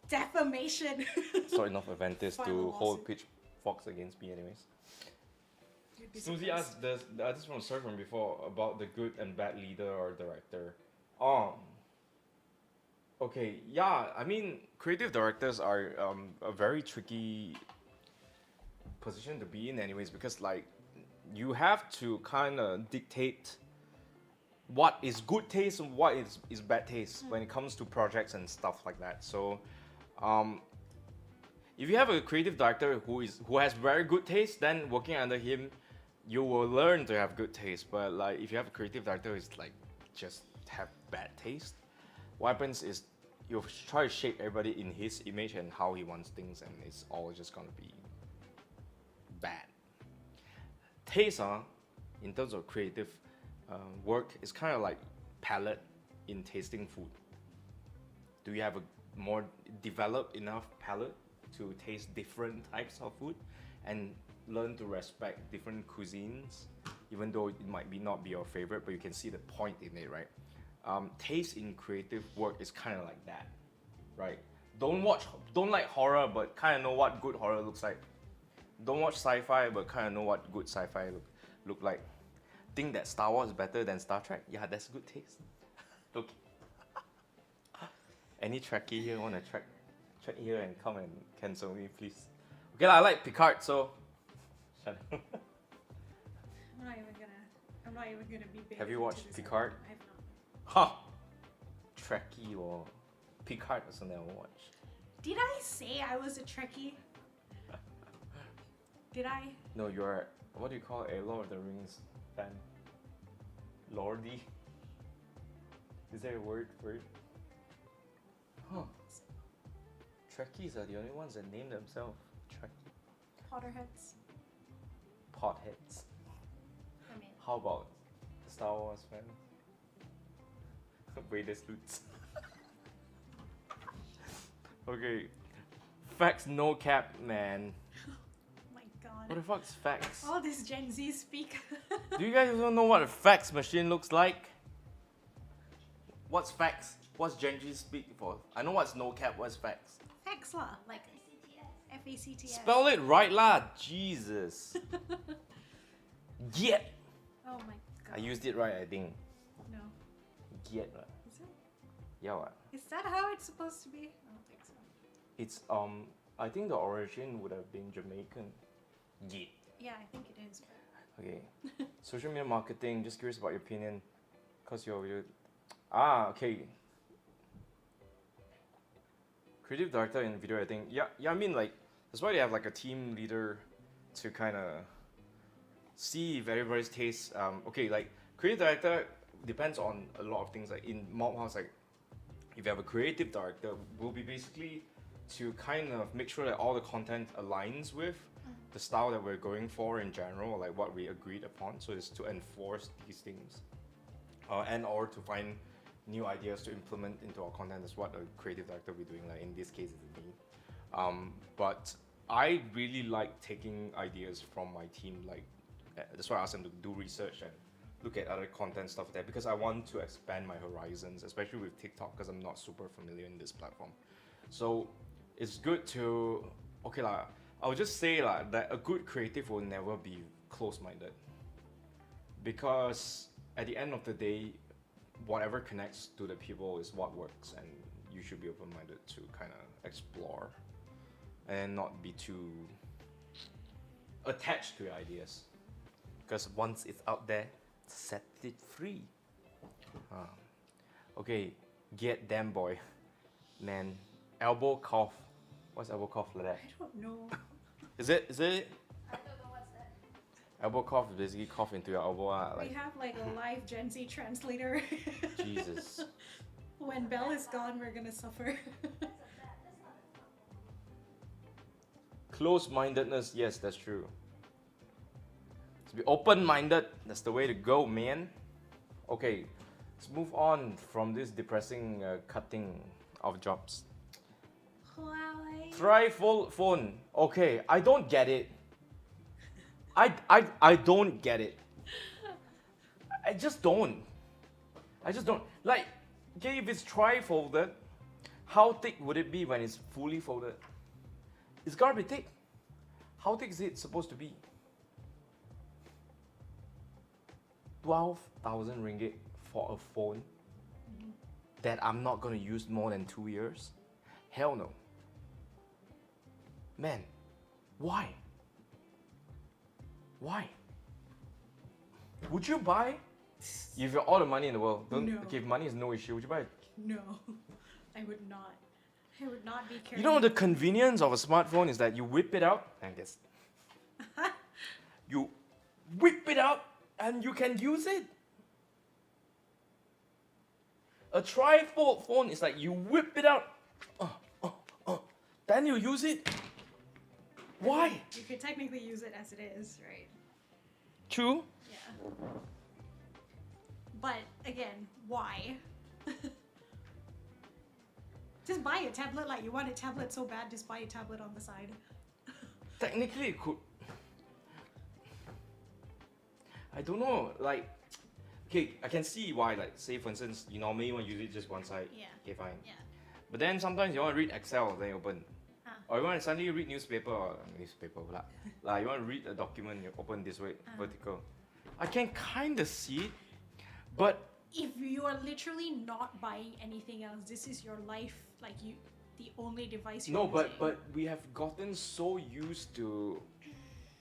Defamation. sort enough Adventist File a to hold lawsuit. pitchforks against me anyways. You'd be Susie surprised. asked the artist from search from before about the good and bad leader or director. Okay, yeah, I mean creative directors are a very tricky position to be in anyways, because like you have to kind of dictate what is good taste and what is bad taste when it comes to projects and stuff like that. So if you have a creative director who has very good taste, then working under him you will learn to have good taste. But like if you have a creative director who's like just have bad taste, what happens is you try to shape everybody in his image and how he wants things, and it's all just gonna be bad. Taste, in terms of creative work, is kind of like palate in tasting food. Do you have a more developed enough palate to taste different types of food and learn to respect different cuisines, even though it might not be your favorite, but you can see the point in it, right? Taste in creative work is kind of like that, right? Don't like horror, but kind of know what good horror looks like. Don't watch sci-fi, but kind of know what good sci-fi look like. Think that Star Wars is better than Star Trek? Yeah, that's good taste. Okay. Any Trekkie here want to trek here and come and cancel me, please? Okay, I like Picard, so shut up. I'm not even gonna be big. Have you into watched this Picard? anymore. I have not. Huh. Trekkie or Picard or something I won't watch. Did I say I was a Trekkie? Did I? No, you're, what do you call a Lord of the Rings fan? Lordy? Is there a word for it? Huh. Trekkies are the only ones that name themselves Trekkie. Potterheads. Potheads. I mean, How about the Star Wars fan? Vader sleuths. Okay. Facts no cap, man. oh my What god. the fuck's facts? All this Gen Z speak. Do you guys even know what a fax machine looks like? What's fax? What's Gen Z speak for? I know what's no cap, what's fax? Facts lah, like FACTS. Spell it right lah, Jesus. Get. Oh my god. I used it right, I think. No. Get lah. Is it? Yeah, what? Is that how it's supposed to be? I don't think so. It's I think the origin would have been Jamaican. Get. Yeah, I think it is. Okay. Social media marketing, just curious about your opinion. Cause you're okay. Creative director in video editing. Yeah, I mean like that's why they have like a team leader to kind of see if everybody's taste. Okay, like creative director depends on a lot of things. Like in Mobhouse, like if you have a creative director, will be basically to kind of make sure that all the content aligns with the style that we're going for in general, like what we agreed upon. So it's to enforce these things, and or to find new ideas to implement into our content. That's what a creative director will be doing. Like in this case, it's me. But I really like taking ideas from my team. Like that's why I asked them to do research and look at other content stuff like that, because I want to expand my horizons, especially with TikTok, because I'm not super familiar in this platform. So it's good to I would just say that a good creative will never be close-minded, because at the end of the day, whatever connects to the people is what works, and you should be open-minded to kind of explore and not be too attached to your ideas, because once it's out there, set it free. Okay, get them boy, man. Elbow cough. What's elbow cough like that? I don't know. Is it? I don't know what's that. Elbow cough is basically cough into your elbow. We Like have like a live Gen Z translator. Jesus. When Belle is gone, we're gonna suffer. That's not a problem. Close-mindedness, yes, that's true. To be open-minded, that's the way to go, man. Okay, let's move on from this depressing cutting of jobs. Huawei. Trifold phone. Okay, I don't get it. I don't get it. I just don't. I just don't. Like, okay, if it's tri-folded, how thick would it be when it's fully folded? It's gotta be thick. How thick is it supposed to be? 12,000 ringgit for a phone that I'm not gonna use more than 2 years? Hell no. Man, why? Why? Would you buy? If you have all the money in the world, don't. No. Okay, if money is no issue, would you buy? No, I would not. I would not be carrying. You know the convenience of a smartphone is that you whip it out and guess. You whip it out and you can use it. A trifold phone is like you whip it out, then you use it. Why? You could technically use it as it is, right? True. Yeah. But again, why? Just buy a tablet. Like you want a tablet so bad, just buy a tablet on the side. Technically, it could. I don't know. Like, okay, I can see why. Like, say for instance, you normally want to use it just one side. Yeah. Okay, fine. Yeah. But then sometimes you want to read Excel, then you open. Ah. Or you want to suddenly read newspaper or newspaper, blah. Like you want to read a document, you open this way, vertical. I can kind of see it, but If you are literally not buying anything else, this is your life. Like the only device you're no, using. but we have gotten so used to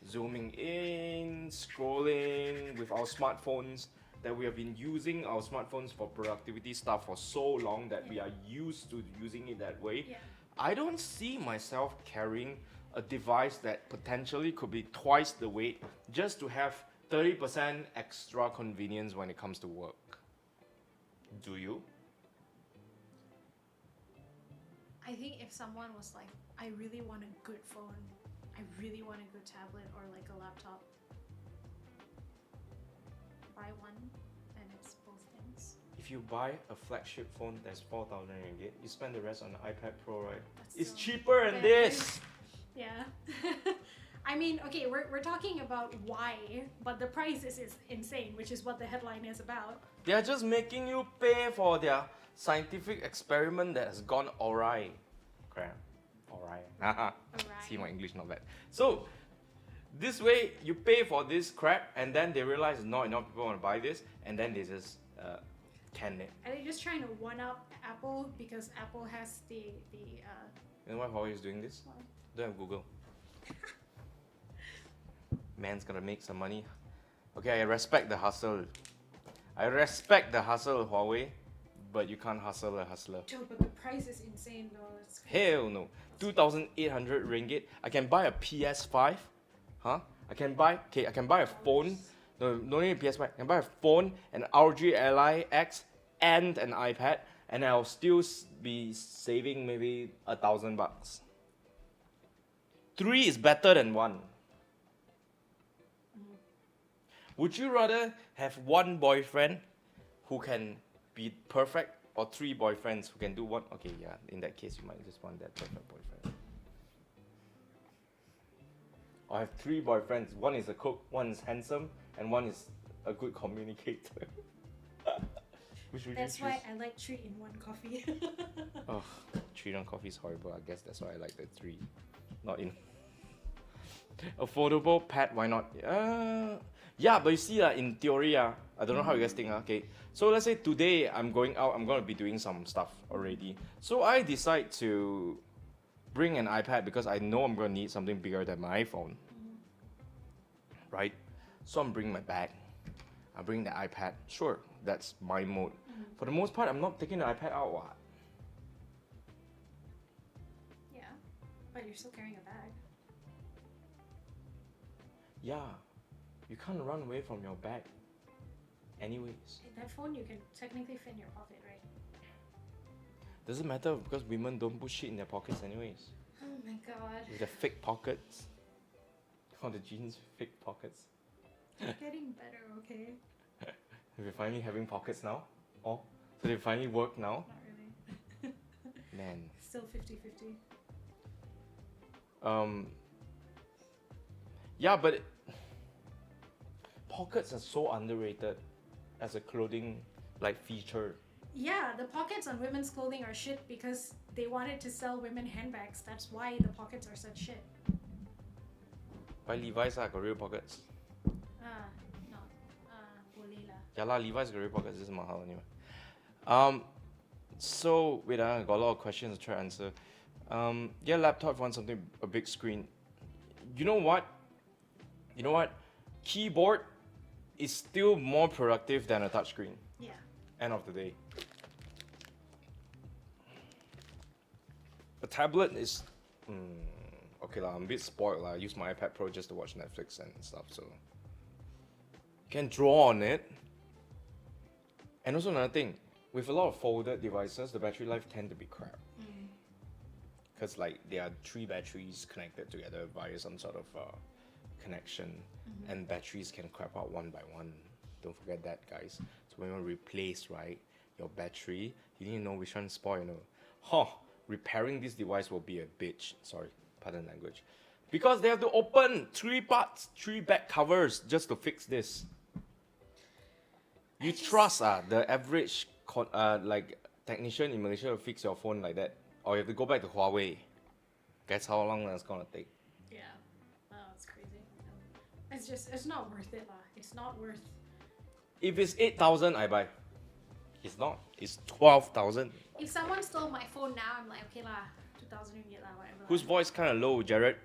zooming in, scrolling with our smartphones that we have been using our smartphones for productivity stuff for so long that we are used to using it that way. Yeah. I don't see myself carrying a device that potentially could be twice the weight just to have 30% extra convenience when it comes to work. Do you? I think if someone was like, I really want a good phone, I really want a good tablet or like a laptop, buy one and it's both things. If you buy a flagship phone that's 4,000 ringgit, you spend the rest on an iPad Pro, right? That's It's so cheaper than bad. this. Yeah. I mean, okay, we're talking about why, but the price is insane, which is what the headline is about. They're just making you pay for their scientific experiment that has gone awry. Crap. Awry. Alright. See, my English not bad. So, this way, you pay for this crap, and then they realize not enough people want to buy this, and then they just can it. Are they just trying to one up Apple because Apple has the You know why Huawei is doing this? Why? Don't have Google. Man's gonna make some money. Okay, I respect the hustle. I respect the hustle, Huawei, but you can't hustle a hustler. Joe, but the price is insane though. It's Hell no. 2,800 ringgit. I can buy a PS5. Huh? I can buy a phone. No need a PS5. I can buy a phone, an ROG Ally X, and an iPad, and I'll still be saving maybe $1,000. 3 is better than 1. Would you rather have one boyfriend who can be perfect or 3 boyfriends who can do one? Okay, yeah, in that case, you might just want that perfect boyfriend. Or have 3 boyfriends. One is a cook, one is handsome, and one is a good communicator. Which would That's you choose? why I like 3-in-1 coffee. Oh, 3 on coffee is horrible. I guess that's why I like the 3. Not in. Affordable pet, why not? Yeah, but you see, in theory, I don't know how you guys think. Okay, so let's say today I'm going out, I'm going to be doing some stuff already. So I decide to bring an iPad because I know I'm going to need something bigger than my iPhone. Right? So I'm bringing my bag. I bring the iPad. Sure, that's my mode. For the most part, I'm not taking the iPad out. What? Yeah, but you're still carrying a bag. Yeah, you can't run away from your bag. Anyways, That phone you can technically fit in your pocket, right? doesn't matter because women don't put shit in their pockets anyways. Oh my god. With the fake pockets. Or the jeans fake pockets. It's getting better, okay? We're finally having pockets now. Oh, so they finally work now. Not really. Man, Still 50-50. Yeah, but pockets are so underrated as a clothing like feature. Yeah, the pockets on women's clothing are shit because they wanted to sell women handbags. That's why the pockets are such shit. By Levi's got real pockets. No. Boleh lah. Yeah lah, Levi's got real pockets. This is mahal anyway. So wait, I got a lot of questions to try to answer. Yeah, laptop wants something a big screen. You know what? Keyboard is still more productive than a touchscreen. Yeah. End of the day. A tablet is okay lah. I'm a bit spoiled lah. I use my iPad Pro just to watch Netflix and stuff, so you can draw on it. And also another thing, with a lot of folded devices, the battery life tend to be crap. Because like there are 3 batteries connected together via some sort of connection, and batteries can crap out one by one. Don't forget that, guys. So when you replace your battery, you need to know which one spoil. Repairing this device will be a bitch. Sorry, pardon language. Because they have to open 3 parts, 3 back covers just to fix this. You trust the average technician in Malaysia to fix your phone like that, or you have to go back to Huawei. Guess how long that's gonna take? Yeah. Oh, it's crazy. It's not worth it lah. It's not worth. If it's 8,000, I buy. It's not. It's 12,000. If someone stole my phone now, I'm like, okay lah, 2,000 ringgit lah, whatever. Whose voice kind of low, Jared?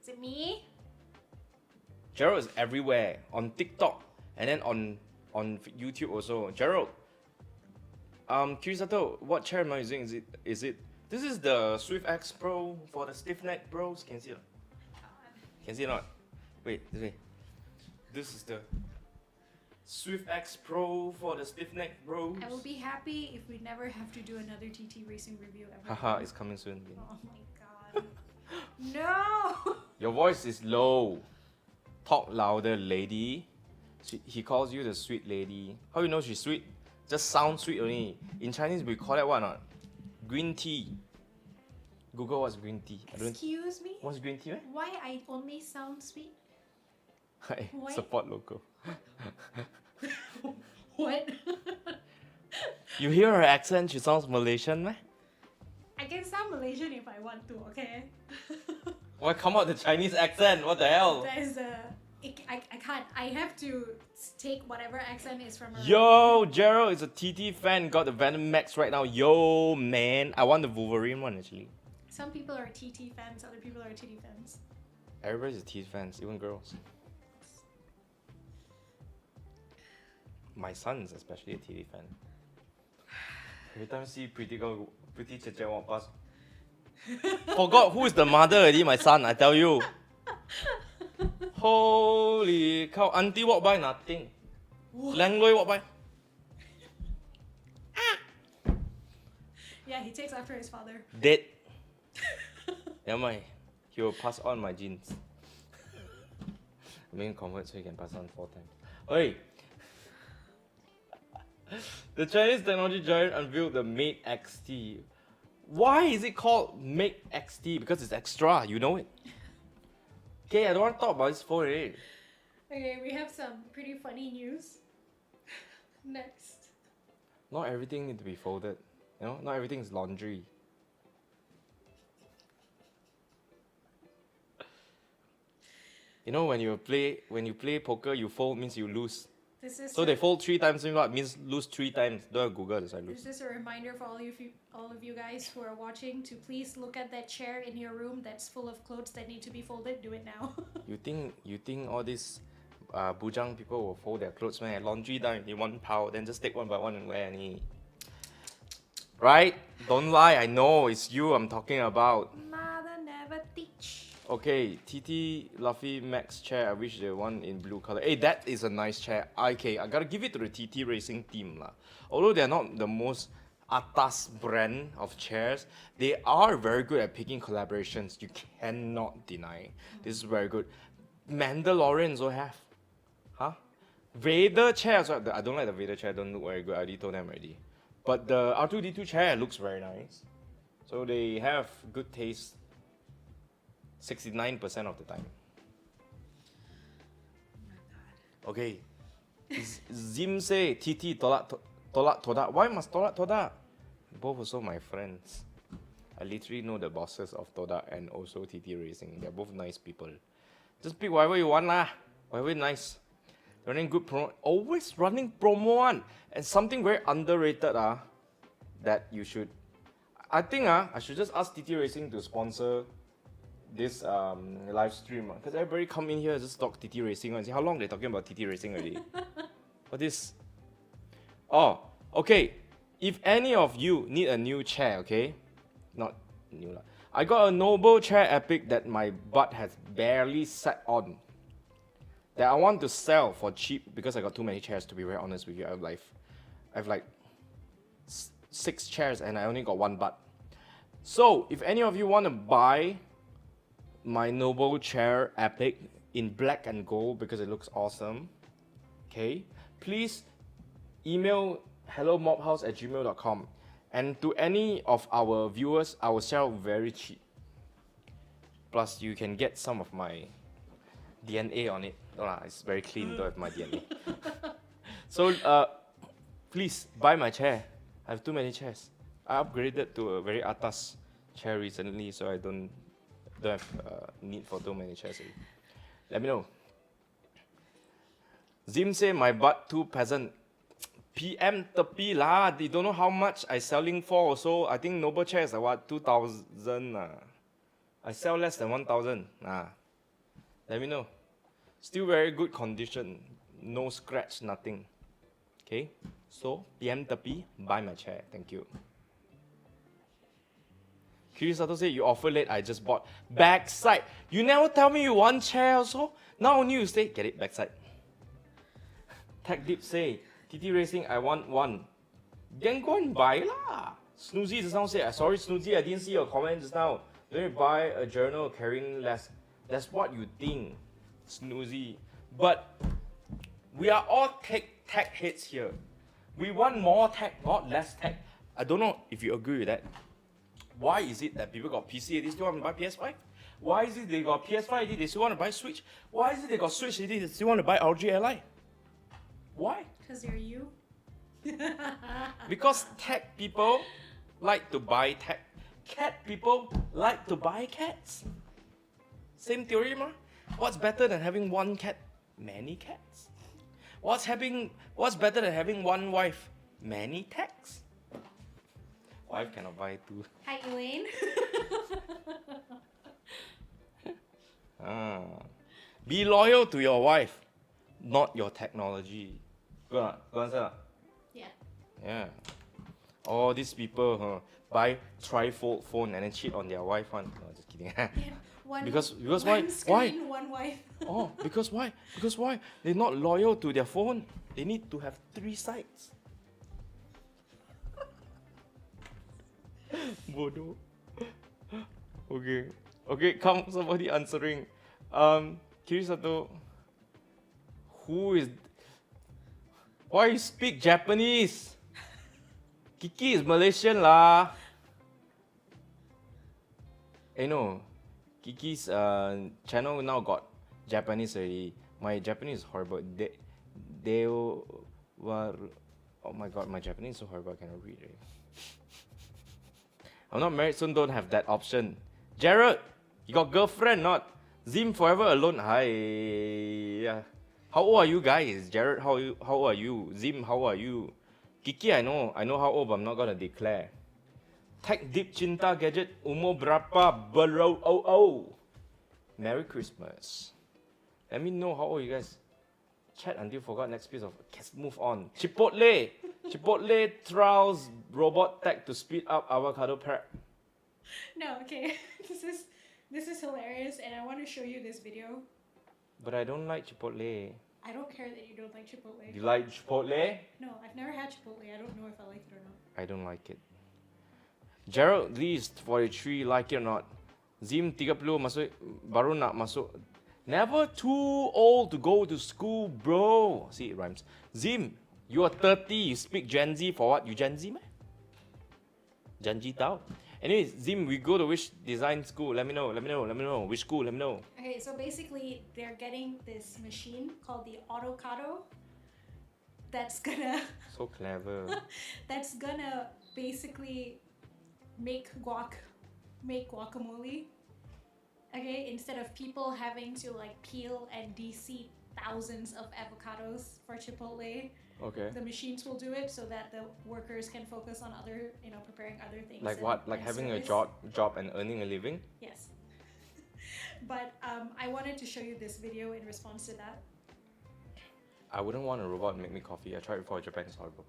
Is it me? Gerald is everywhere on TikTok and then on YouTube also. Gerald, Kirisato, what chair am I using? Is it? This is the Swift X Pro for the stiff neck bros. Can you see it? Can you see it not? Wait, this way. This is the Swift X Pro for the stiff neck bros. I will be happy if we never have to do another TT racing review ever. Haha, it's coming soon. Oh my god. No! Your voice is low. Talk louder, lady. He calls you the sweet lady. How you know she's sweet? Just sound sweet only. In Chinese, we call that what not? Green tea. Google what's green tea. Excuse me? What's green tea? Why I only sound sweet? Hi, Why? support local. What? You hear her accent? She sounds Malaysian, meh? I can sound Malaysian if I want to, okay? Why come out the Chinese accent? What the hell? That is I can't. I have to take whatever accent is from around. Yo, Gerald is a TT fan. Got the Venom Max right now. Yo, man. I want the Wolverine one actually. Some people are TT fans, other people are TT fans. Everybody's a TT fans, even girls. My son's especially a TT fan. Every time I see pretty Cheche walk past. Forgot who is the mother already, my son, I tell you. Holy cow, auntie walk by, nothing. Langloi walk by. Yeah, he takes after his father. Dead. Never mind. He will pass on my genes. I mean convert so he can pass on 4 times. Hey! The Chinese technology giant unveiled the Mate XT. Why is it called Mate XT? Because it's extra, you know it. Okay, I don't want to talk about this phone already. Okay, we have some pretty funny news. Next. Not everything needs to be folded. You know, not everything is laundry. You know, when you play poker, you fold means you lose. This is So they fold 3 times, means what? Means lose 3 times. Don't have Google, that's why I lose. This is a reminder for all of you guys who are watching to please look at that chair in your room that's full of clothes that need to be folded. Do it now. You think all these bujang people will fold their clothes, man? Laundry done in 1 pound, then just take 1 by 1 and wear any. Right? Don't lie, I know it's you I'm talking about. Mother never teach. Okay, TT Luffy Max chair. I wish the one in blue color. Hey, that is a nice chair. Okay, I gotta give it to the TT Racing team lah. Although they're not the most atas brand of chairs, they are very good at picking collaborations. You cannot deny. This is very good. Mandalorian also have. Huh? Vader chair as well. I don't like the Vader chair. Don't look very good. I already told them already. But the R2D2 chair looks very nice. So they have good taste. 69% of the time. Okay. Zim say TT tolak todak. Why must tolak todak? Both also my friends. I literally know the bosses of Todak and also TT Racing. They're both nice people. Just pick whatever you want lah. Whatever nice. Running good promo. Always running promo one. And something very underrated that you should. I think I should just ask TT Racing to sponsor this live stream. Because everybody come in here and just talk TT Racing and see how long they're talking about TT Racing already. What is? Oh, okay. If any of you need a new chair, okay? Not new lah. I got a noble chair epic that my butt has barely sat on. That I want to sell for cheap because I got too many chairs, to be very honest with you. I have like 6 chairs and I only got 1 butt. So if any of you want to buy my noble chair epic in black and gold because it looks awesome, okay, please email hellomobhouse@gmail.com. And to any of our viewers, I will sell very cheap. Plus, you can get some of my DNA on it. No lah, it's very clean, don't have my DNA. So, please buy my chair. I have too many chairs. I upgraded to a very atas chair recently, so I don't have need for too many chairs already. Let me know. Zim say my butt too peasant. PM tepi lah. They don't know how much I selling for also. I think noble chairs are what, 2,000 I sell less than 1,000 Let me know. Still very good condition. No scratch, nothing. Okay. So PM tepi, buy my chair. Thank you. Kirisato say you offer late. I just bought backside. You never tell me you want chair also. Now only you say get it backside. Tech Deep say TT Racing, I want one. Then go and buy lah. Snoozy just now said, sorry Snoozy, I didn't see your comment just now. Don't you buy a journal carrying less? That's what you think, Snoozy. But we are all tech heads here. We want more tech, not less tech. I don't know if you agree with that. Why is it that people got PC, they still want to buy PS5? Why is it they got PS5, they still want to buy Switch? Why is it they got Switch, they still want to buy RG Ally? Why? Because they're you. Because tech people like to buy tech. Cat people like to buy cats. Same theory, ma. What's better than having one cat? Many cats. What's better than having one wife? Many techs. Wife cannot buy 2. Hi, Elaine. Be loyal to your wife, not your technology. Go answer. Yeah. All these people buy trifold phone and then cheat on their wife one. No, just kidding. Because why? Screen, one wife. Oh, because why? Because why? They're not loyal to their phone. They need to have 3 sides. Bodoh. Okay, come, somebody answering. Kirisato, why you speak Japanese? Kiki is Malaysian lah. No, Kiki's channel now got Japanese already. My Japanese is horrible. They were, oh my god, my Japanese is so horrible I cannot read it. I'm not married, soon don't have that option. Jared, you got girlfriend not? Zim forever alone. Hi. How old are you guys? Jared, how old are you? Zim, how old are you? Kiki, I know how old, but I'm not gonna declare. Tech Deep Cinta Gadget, umur berapa bro? Oh. Merry Christmas. Let me know how old you guys. Chat until forgot next piece of. Let's move on. Chipotle. Chipotle trials robot tech to speed up avocado prep. No, okay. This is hilarious, and I want to show you this video. But I don't like Chipotle. I don't care that you don't like Chipotle. You like Chipotle? No, I've never had Chipotle. I don't know if I like it or not. I don't like it. Gerald Least 43, like it or not? Zim 30 masuk, baru nak masuk. Never too old to go to school, bro. See, it rhymes. Zim, you are 30, you speak Gen Z for what? You Gen Z, man? Gen Z tau. Anyways, Zim, we go to which design school? Let me know. Which school? Let me know. Okay, so basically they're getting this machine called the Autocado that's gonna So clever. that's gonna basically make guacamole. Okay, instead of people having to like peel and de-seed thousands of avocados for Chipotle, Okay. the machines will do it so that the workers can focus on other, preparing other things. Like and- what? Like and having a service. job and earning a living? Yes. But I wanted to show you this video in response to that. I wouldn't want a robot to make me coffee. I tried it before. Japan is horrible.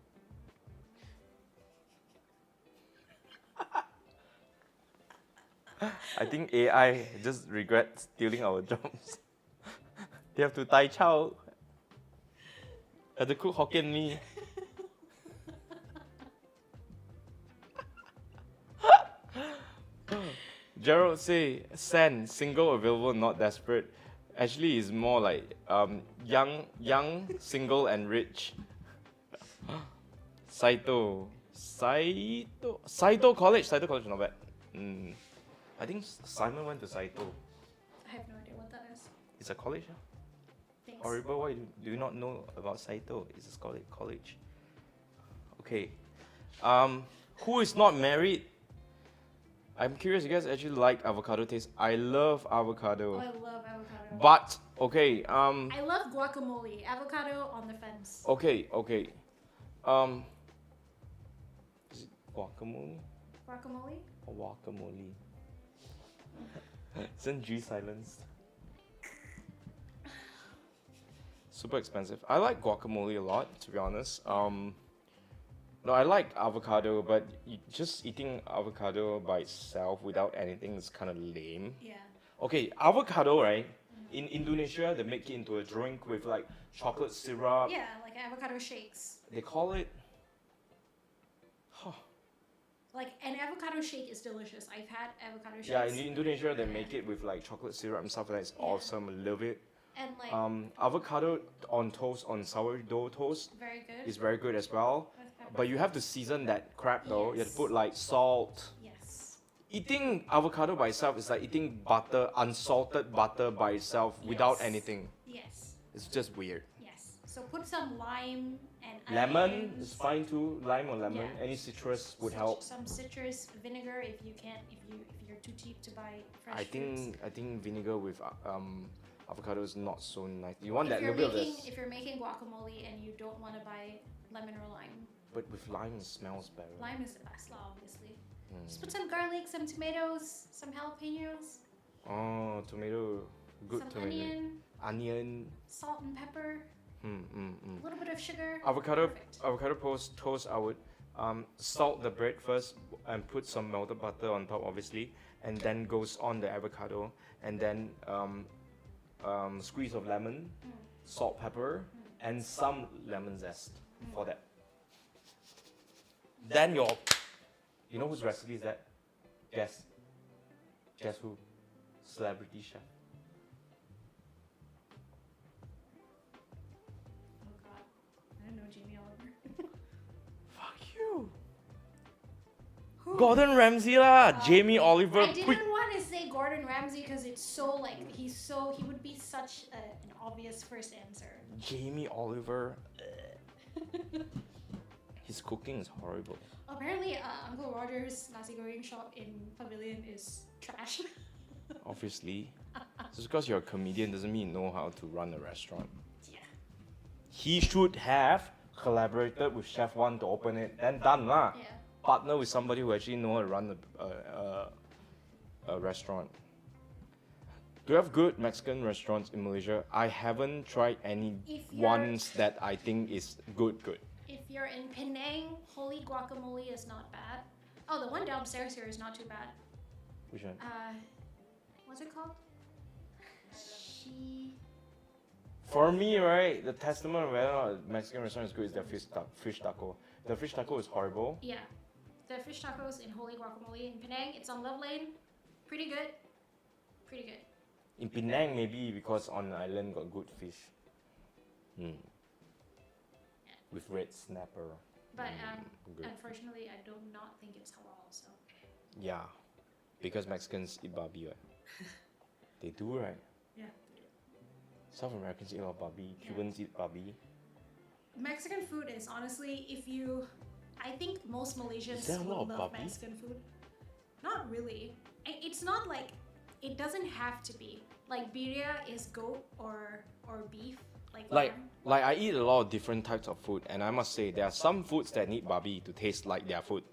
I think AI just regrets stealing our jobs. They have to tai chow. Have to cook Hokkien mee. Gerald say, Sand, single, available, not desperate. Actually, is more like young, single, and rich. Saito College. Saito College, not bad. I think Simon went to Saito. I have no idea what that is. It's a college. Huh? Thanks. Horrible. Why do you not know about Saito? It's a college. Okay. Who is not married? I'm curious. You guys actually like avocado taste? I love avocado. Oh, I love avocado. But okay. I love guacamole. Avocado on the fence. Okay. Is it guacamole Guacamole? or guacamole? Isn't G silenced? Super expensive. I like guacamole a lot, to be honest. No, I like avocado, but just eating avocado by itself without anything is kind of lame. Yeah. Okay, avocado, right? In Indonesia, they make it into a drink with like chocolate syrup. Yeah, like avocado shakes. They call it. Huh. Like an avocado shake is delicious. I've had avocado shakes. Yeah, in Indonesia, they make it with like chocolate syrup and stuff like that. It's Yeah. awesome. I love it. And like Avocado on toast, on sourdough toast, very good. is very good as well. With pepper. But you have to season that crap though. You have to Yes. put like salt. Yes. Eating avocado by itself is like eating butter, unsalted butter by itself without Yes. anything. Yes. It's just weird. Yes. So put some lime and Lemon onions. is fine too. Lime or lemon, Yeah. any citrus would help. Some citrus vinegar if you can't if you're too cheap to buy fresh I fruits. think vinegar with avocado is not so nice. You want If that you're little bit of making this, if you're making guacamole and you don't want to buy lemon or lime, but with lime it smells better. lime is the best, obviously. Mm. Just put some garlic, some tomatoes, some jalapenos, Oh, tomato, good some tomato. Onion. salt and pepper, a little bit of sugar. Avocado, Perfect. avocado toast. I would salt the bread first and put some melted butter on top, obviously, and then goes on the avocado, and then squeeze of lemon, salt, pepper, and some lemon zest for that. Then you know whose recipe is that? Guess who? Celebrity chef. Oh god, I don't know Jamie Oliver. Fuck you. Gordon Ramsay lah, Jamie Oliver. I didn't want to say Gordon Ramsay because it's so like he would be such an obvious first answer. Jamie Oliver. His cooking is horrible. Apparently, Uncle Roger's nasi goreng shop in Pavilion is trash. Obviously. Just because you're a comedian doesn't mean you know how to run a restaurant. Yeah. He should have collaborated with Chef One to open it, then done lah. Yeah. Partner with somebody who actually know how to run a restaurant. Do you have good Mexican restaurants in Malaysia? I haven't tried any If you're- ones that I think is good. If you're in Penang, holy guacamole is not bad. Oh, the one downstairs here is not too bad. Which one? What's it called? For me, right, the testament of whether or not a Mexican restaurant is good is their fish taco. The fish taco is horrible. Yeah. The fish tacos in Holy Guacamole in Penang, it's on Love Lane. Pretty good. Pretty good. In Penang, maybe because on the island got good fish. With red snapper. But good. unfortunately, I do not think it's halal, so. Yeah, because Mexicans eat Barbie, right? They do, right? Yeah. South Americans eat a lot of Barbie. Yeah. Cubans eat Barbie. Mexican food is honestly, I think most Malaysians Is there a lot will of love Barbie? Mexican food. Not really. It's not like, it doesn't have to be. Like birria is goat or beef, like lamb. Like I eat a lot of different types of food, and I must say there are some foods that need Barbie to taste like their food,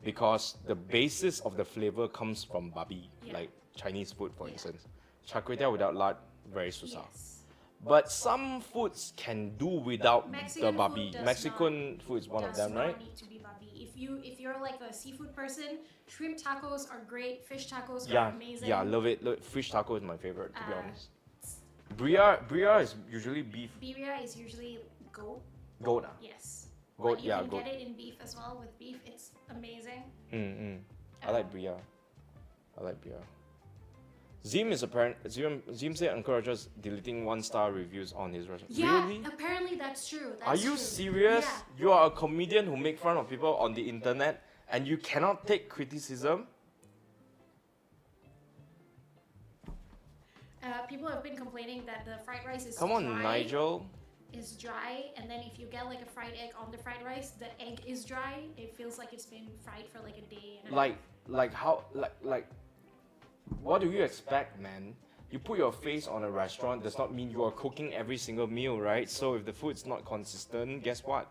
because the basis of the flavor comes from Barbie, Yeah. like Chinese food, for Yeah. instance. Char kway teow without lard, very susah. Yes. But some foods can do without Mexican the food Barbie. does Mexican food is one of Does them, not right? need to be Barbie. If you're like a seafood person, shrimp tacos are great. Fish tacos are Yeah, amazing. yeah, love it. Fish taco is my favorite, to be Uh, honest. Bria is usually beef. Birria is usually goat. Goat. Yes. Goat, But you yeah, can goat. get it in beef as well. With beef, it's amazing. I like Bria. I like Bria. Zim is apparent. Zim said Uncle Roger's deleting 1-star reviews on his restaurant. Yeah, Really? apparently that's true. That's Are you true. serious? Yeah. You are a comedian who make fun of people on the internet and you cannot take criticism? People have been complaining that the fried rice is Come on, dry. Nigel. Is dry, and then if you get like a fried egg on the fried rice, the egg is dry. It feels like it's been fried for like a day. And a Like, what do you expect, man? You put your face on a restaurant does not mean you are cooking every single meal, right? So if the food's not consistent, guess what?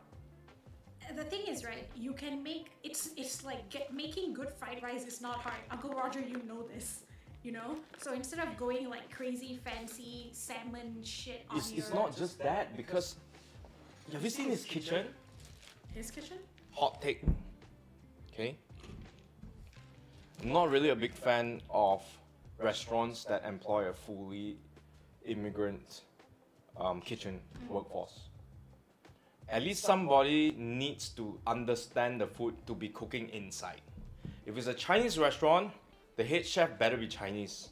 The thing is, right? You can make it's like making good fried rice is not hard. Uncle Roger, you know this, you know. So instead of going like crazy fancy salmon shit on It's not just that, because have you seen his kitchen? his kitchen. Hot take. Okay. I'm not really a big fan of restaurants that employ a fully immigrant kitchen workforce. At least somebody needs to understand the food to be cooking inside. If it's a Chinese restaurant, the head chef better be Chinese.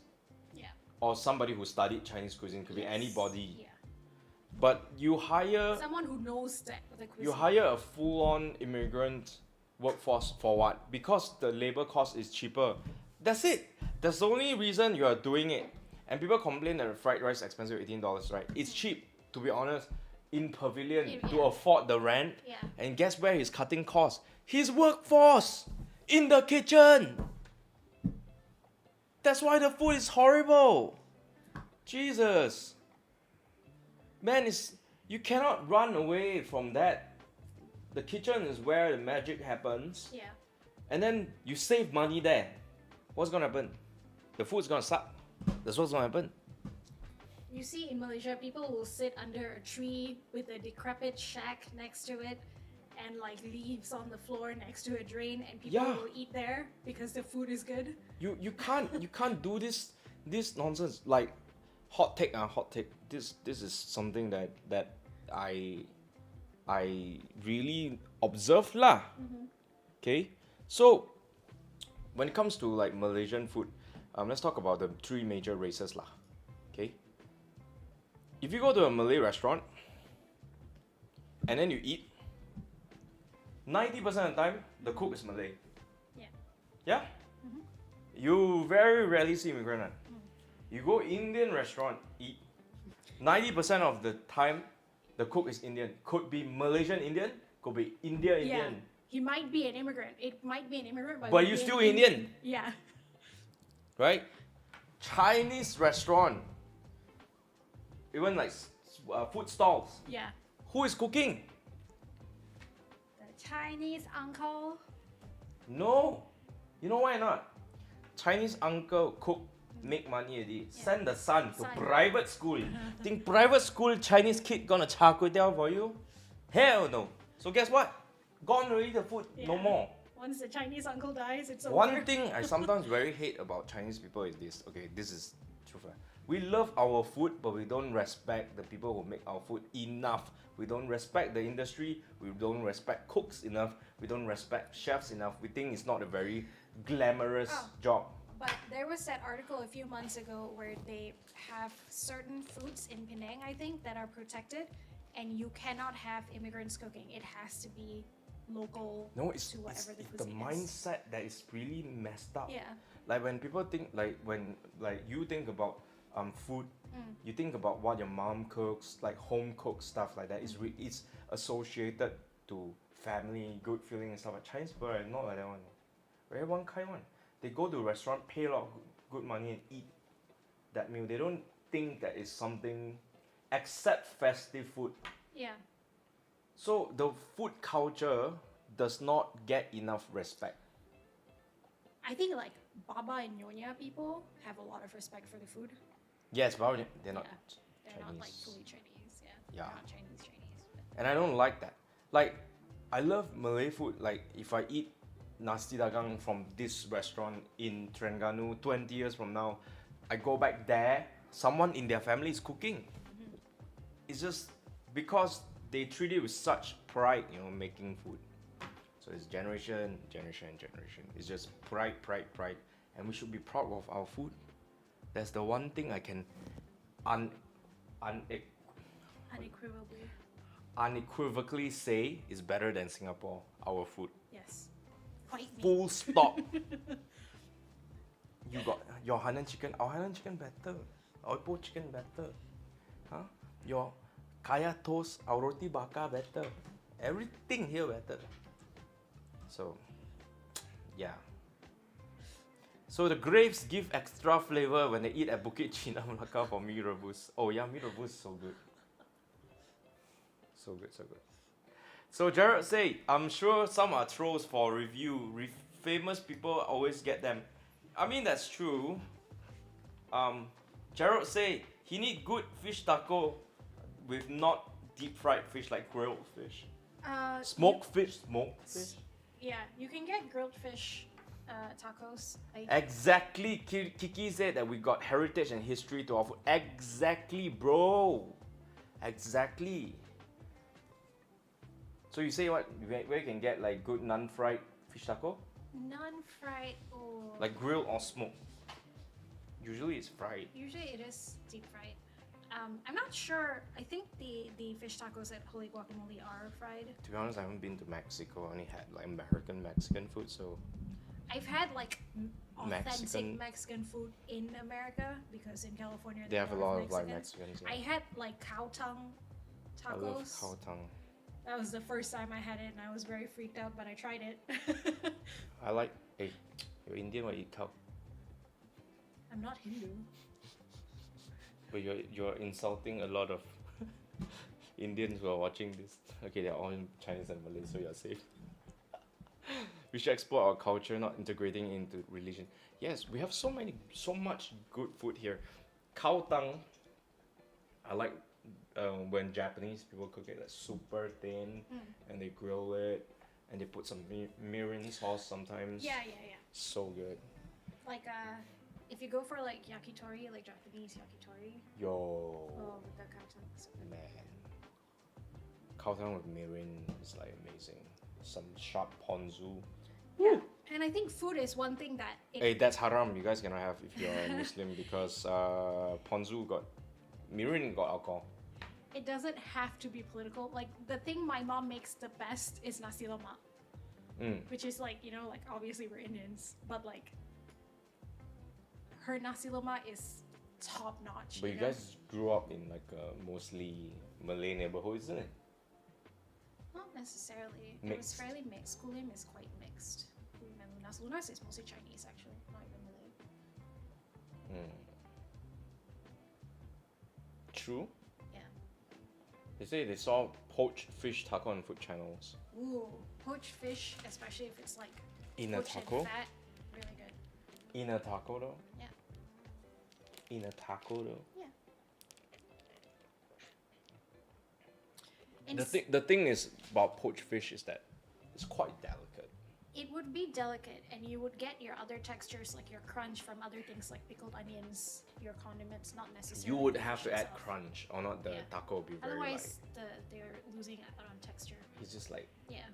Yeah. Or somebody who studied Chinese cuisine, could be Yes. anybody. Yeah. But you hire Someone who knows the cuisine. you hire a full-on immigrant workforce for what? Because the labor cost is cheaper. That's it. That's the only reason you are doing it. And people complain that the fried rice is expensive, $18, right? It's cheap, to be honest, in Pavilion to Yeah. afford the rent. Yeah. And guess where he's cutting costs? His workforce in the kitchen. That's why the food is horrible. Jesus. Man, you cannot run away from that. The kitchen is where the magic happens. Yeah. And then you save money there. What's gonna happen? The food's gonna suck. That's what's gonna happen. You see, in Malaysia, people will sit under a tree with a decrepit shack next to it, and like leaves on the floor next to a drain, and people Yeah. will eat there because the food is good. You can't do this nonsense. Like hot take. This is something that I really observe lah. Okay, so when it comes to like Malaysian food, let's talk about the three major races lah. Okay, if you go to a Malay restaurant and then you eat, 90% of the time the cook is Malay. Yeah. Yeah. You very rarely see immigrant. You go Indian restaurant eat, 90% of the time the cook is Indian. Could be Malaysian Indian, could be India Indian. Yeah. He might be an immigrant. It might be an immigrant, but But he'll you be still an Indian, Yeah. right? Chinese restaurant, even like food stalls. Yeah. Who is cooking? The Chinese uncle. No. You know why not? Chinese uncle cook, make money already. Send the son to Son. private school. Think private school Chinese kid gonna char kway teow for you? Hell no. So guess what? Gone already the food. No Yeah. more. Once the Chinese uncle dies, it's over. One thing I sometimes very hate about Chinese people is this. Okay, this is true. We love our food, but we don't respect the people who make our food enough. We don't respect the industry. We don't respect cooks enough. We don't respect chefs enough. We think it's not a very glamorous Oh. job. But there was that article a few months ago where they have certain foods in Penang, I think, that are protected, and you cannot have immigrants cooking. It has to be local No, it's to whatever the the cuisine is. mindset that is really messed up. Yeah. Like when people think when you think about food, you think about what your mom cooks, like home cooked stuff like that. It's associated to family, good feeling and stuff. But Chinese people are not like that one. Very one kind one. They go to a restaurant, pay a lot of good money and eat that meal. They don't think that it's something except festive food. Yeah. So the food culture does not get enough respect. I think like Baba and Nyonya people have a lot of respect for the food. Yes, but they're not Yeah. They're not like Chinese. fully Chinese. Yeah. Yeah. They're not Chinese. But And I don't like that. Like, I love Malay food. Like, if I eat nasi dagang from this restaurant in Terengganu 20 years from now, I go back there, someone in their family is cooking. It's just because they treat it with such pride, making food. So it's generation. It's just pride. And we should be proud of our food. That's the one thing I can unequivocally say is better than Singapore, our food. yes. Fight me. Full stop. You got your Hainan chicken, our Hainan chicken better. Our Ipoh chicken better. Huh? Your kaya toast, our roti bakar better. Everything here better. So, yeah. So the grapes give extra flavor when they eat at Bukit China Melaka for mee rebus. Oh yeah, mee rebus is so good. So good. So Jared say, I'm sure some are trolls for review. Famous people always get them. I mean that's true. Gerald say he need good fish taco with not deep fried fish like grilled fish. Smoked fish. Yeah, you can get grilled fish tacos. Exactly. Kiki said that we got heritage and history to offer. Exactly, bro. Exactly. So you say what? Where you can get like good non-fried fish taco? Non-fried or Like grilled or smoked? Usually it's fried. usually it is deep fried. I'm not sure. I think the fish tacos at Holy Guacamole are fried. To be honest, I haven't been to Mexico. I only had like American Mexican food, so I've had like authentic Mexican- Mexican food in America because in California they have a lot of like Mexicans. Mexicans. I had like cow tongue I love tacos. cow tongue. That was the first time I had it, and I was very freaked out, but I tried it. I like. Hey, you're Indian or eat cow? I'm not Hindu. But you're insulting a lot of Indians who are watching this. Okay, they're all in Chinese and Malay, so you're safe. We should explore our culture, not integrating into religion. Yes, we have so much good food here. Cow tongue. I like when Japanese people cook it like super thin, and they grill it, and they put some mirin sauce sometimes. Yeah. So good. Like if you go for like yakitori, like Japanese yakitori. Yo. Oh, with the cow tongue. So good. Man. Cow tongue with mirin is like amazing. Some sharp ponzu. Yeah. And I think food is one thing that Hey, that's haram. You guys cannot have if you're a Muslim because ponzu got mirin got alcohol. it doesn't have to be political. Like the thing my mom makes the best is nasi lemak, which is like like obviously we're Indians, but like her nasi lemak is top notch. But you know? guys grew up in like a mostly Malay neighborhood, isn't it? Not necessarily. It was Mixed. fairly mixed. Kulim is quite mixed. Kulim and Lunas. Lunas is mostly Chinese actually, not even Malay. True. Yeah. They say they saw poached fish taco on food channels. Ooh, poached fish, especially if it's like In a poached and taco? fat, really good. In a taco though? Yeah. In a taco though? Yeah. The thing is about poached fish is that it's quite delicate. It would be delicate, and you would get your other textures, like your crunch from other things like pickled onions, your condiments, not necessarily. You would the have fish to add itself. crunch, or not the Yeah. taco will be very Otherwise, they're losing out on texture. light. It's just like Yeah,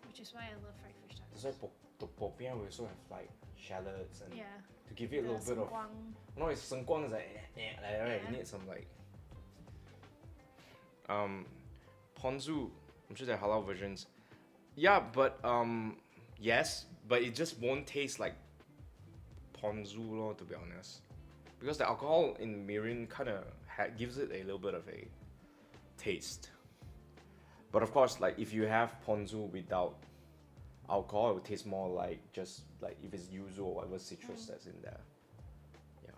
which is why I love fried fish tacos. that's why the popiah we also have like shallots and Yeah. to give it a little bit of sengkuang. no, it's sengkuang is like like that, right? Yeah. You need some like ponzu. I'm sure there are halal versions. Yeah, but yes, but it just won't taste like ponzu lor, to be honest, because the alcohol in mirin kind of gives it a little bit of a taste. But of course, like if you have ponzu without alcohol, it would taste more like just like if it's yuzu or whatever citrus that's in there. Yeah.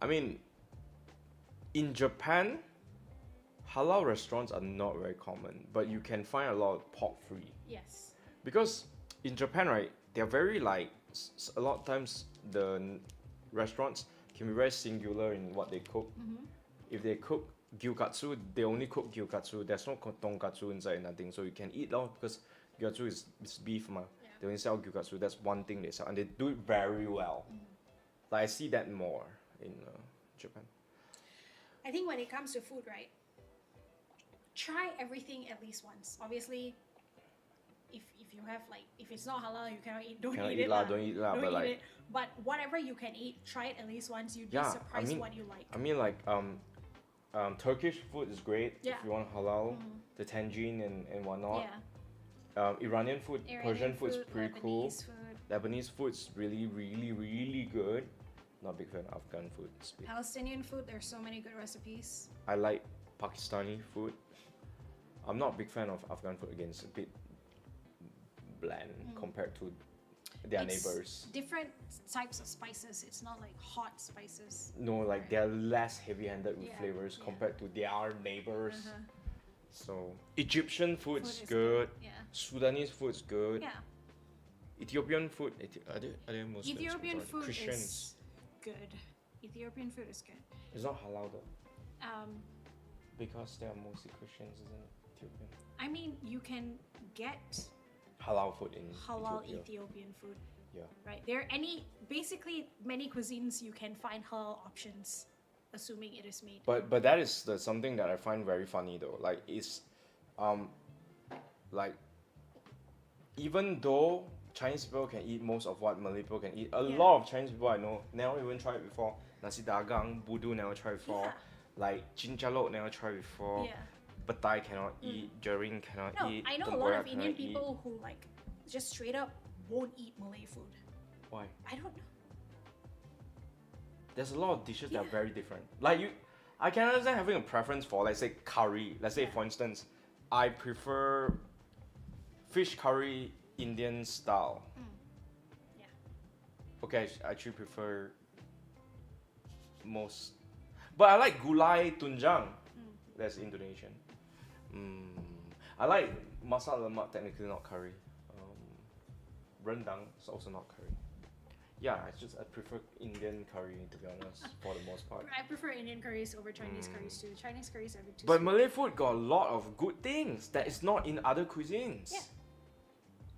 I mean, in Japan, halal restaurants are not very common, but you can find a lot of pork free. Yes. Because in Japan, right, they're very like a lot of times the restaurants can be very singular in what they cook. If they cook gyukatsu, they only cook gyukatsu. There's no tonkatsu inside, nothing. So you can eat now because gyukatsu is beef, ma. Yeah. They only sell gyukatsu. That's one thing they sell, and they do it very well. Like I see that more in Japan. I think when it comes to food, right, try everything at least once. Obviously, if you have like, if it's not halal, you cannot eat. Don't Cannot eat eat it. lah, lah. don't eat lah, Don't but eat like- it. But whatever you can eat, try it at least once. You'd be Yeah, I surprised mean- what you like. I mean, like Turkish food is great Yeah. if you want halal. The tangine and whatnot. Yeah. Iranian food, Iranian Persian food is pretty cool. Lebanese food, Lebanese food's really, really, really good. Not a big fan of Afghan food. Palestinian food. There's so many good recipes. I like Pakistani food. I'm not a big fan of Afghan food. Again, it's a bit bland compared to their It's neighbors. Different types of spices. It's not like hot spices. No, like they're less heavy-handed with Yeah, flavors yeah. compared to their neighbors. Uh-huh. So Egyptian food's Food is good. Yeah. Sudanese food's good. Yeah. Ethiopian food. Are they Muslims? Ethiopian Or food Christians. is good. Ethiopian food is good. It's not halal though, because they are mostly Christians, isn't it? Ethiopian. I mean, you can get Halal food in halal Ethiopia. Ethiopian food, Yeah. right? There are basically many cuisines you can find halal options, assuming it is made. But that is something that I find very funny though. Like it's, like even though Chinese people can eat most of what Malay people can eat, a Yeah. lot of Chinese people I know never even tried before. Nasi dagang, budu never tried before. Yeah. Like chinjalok never tried before. Yeah. Batai cannot eat. Jaring cannot No, eat. I know a lot tempoyak of Indian cannot eat. people who like just straight up won't eat Malay food. Why? I don't know. There's a lot of dishes that are Yeah. very different. Like I can understand having a preference for, let's say, curry. Let's say, Yeah. for instance, I prefer fish curry Indian style. Yeah. Okay, I actually prefer most, but I like gulai tunjang. That's Indonesian. I like masak lemak, technically not curry. Rendang is also not curry. Yeah, I prefer Indian curry, to be honest, for the most part. I prefer Indian curries over Chinese curries too. Chinese curries are a bit too But sweet. Malay food got a lot of good things that is not in other cuisines. Yeah.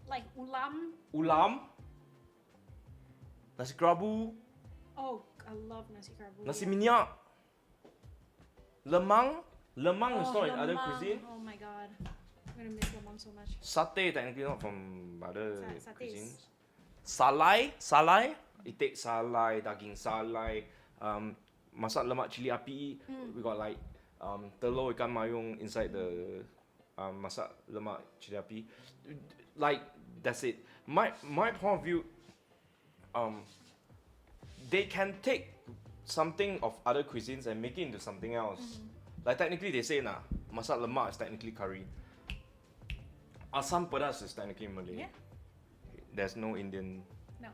Like ulam. Ulam, nasi kerabu, Oh, I love nasi kerabu. nasi minyak, lemang. Lemang is Oh, not in other lemang. cuisine. Oh my god, I'm gonna miss lemang so much. Satay technically not from other Satay is- cuisines. Salai, itik salai, daging salai, masak lemak cili api. We got like telur ikan mayung inside the masak lemak cili api. Like that's it. My point of view, they can take something of other cuisines and make it into something else. Like technically they say nah, masak lemak is technically curry. Asam pedas is technically Malay. Yeah. There's no Indian. No.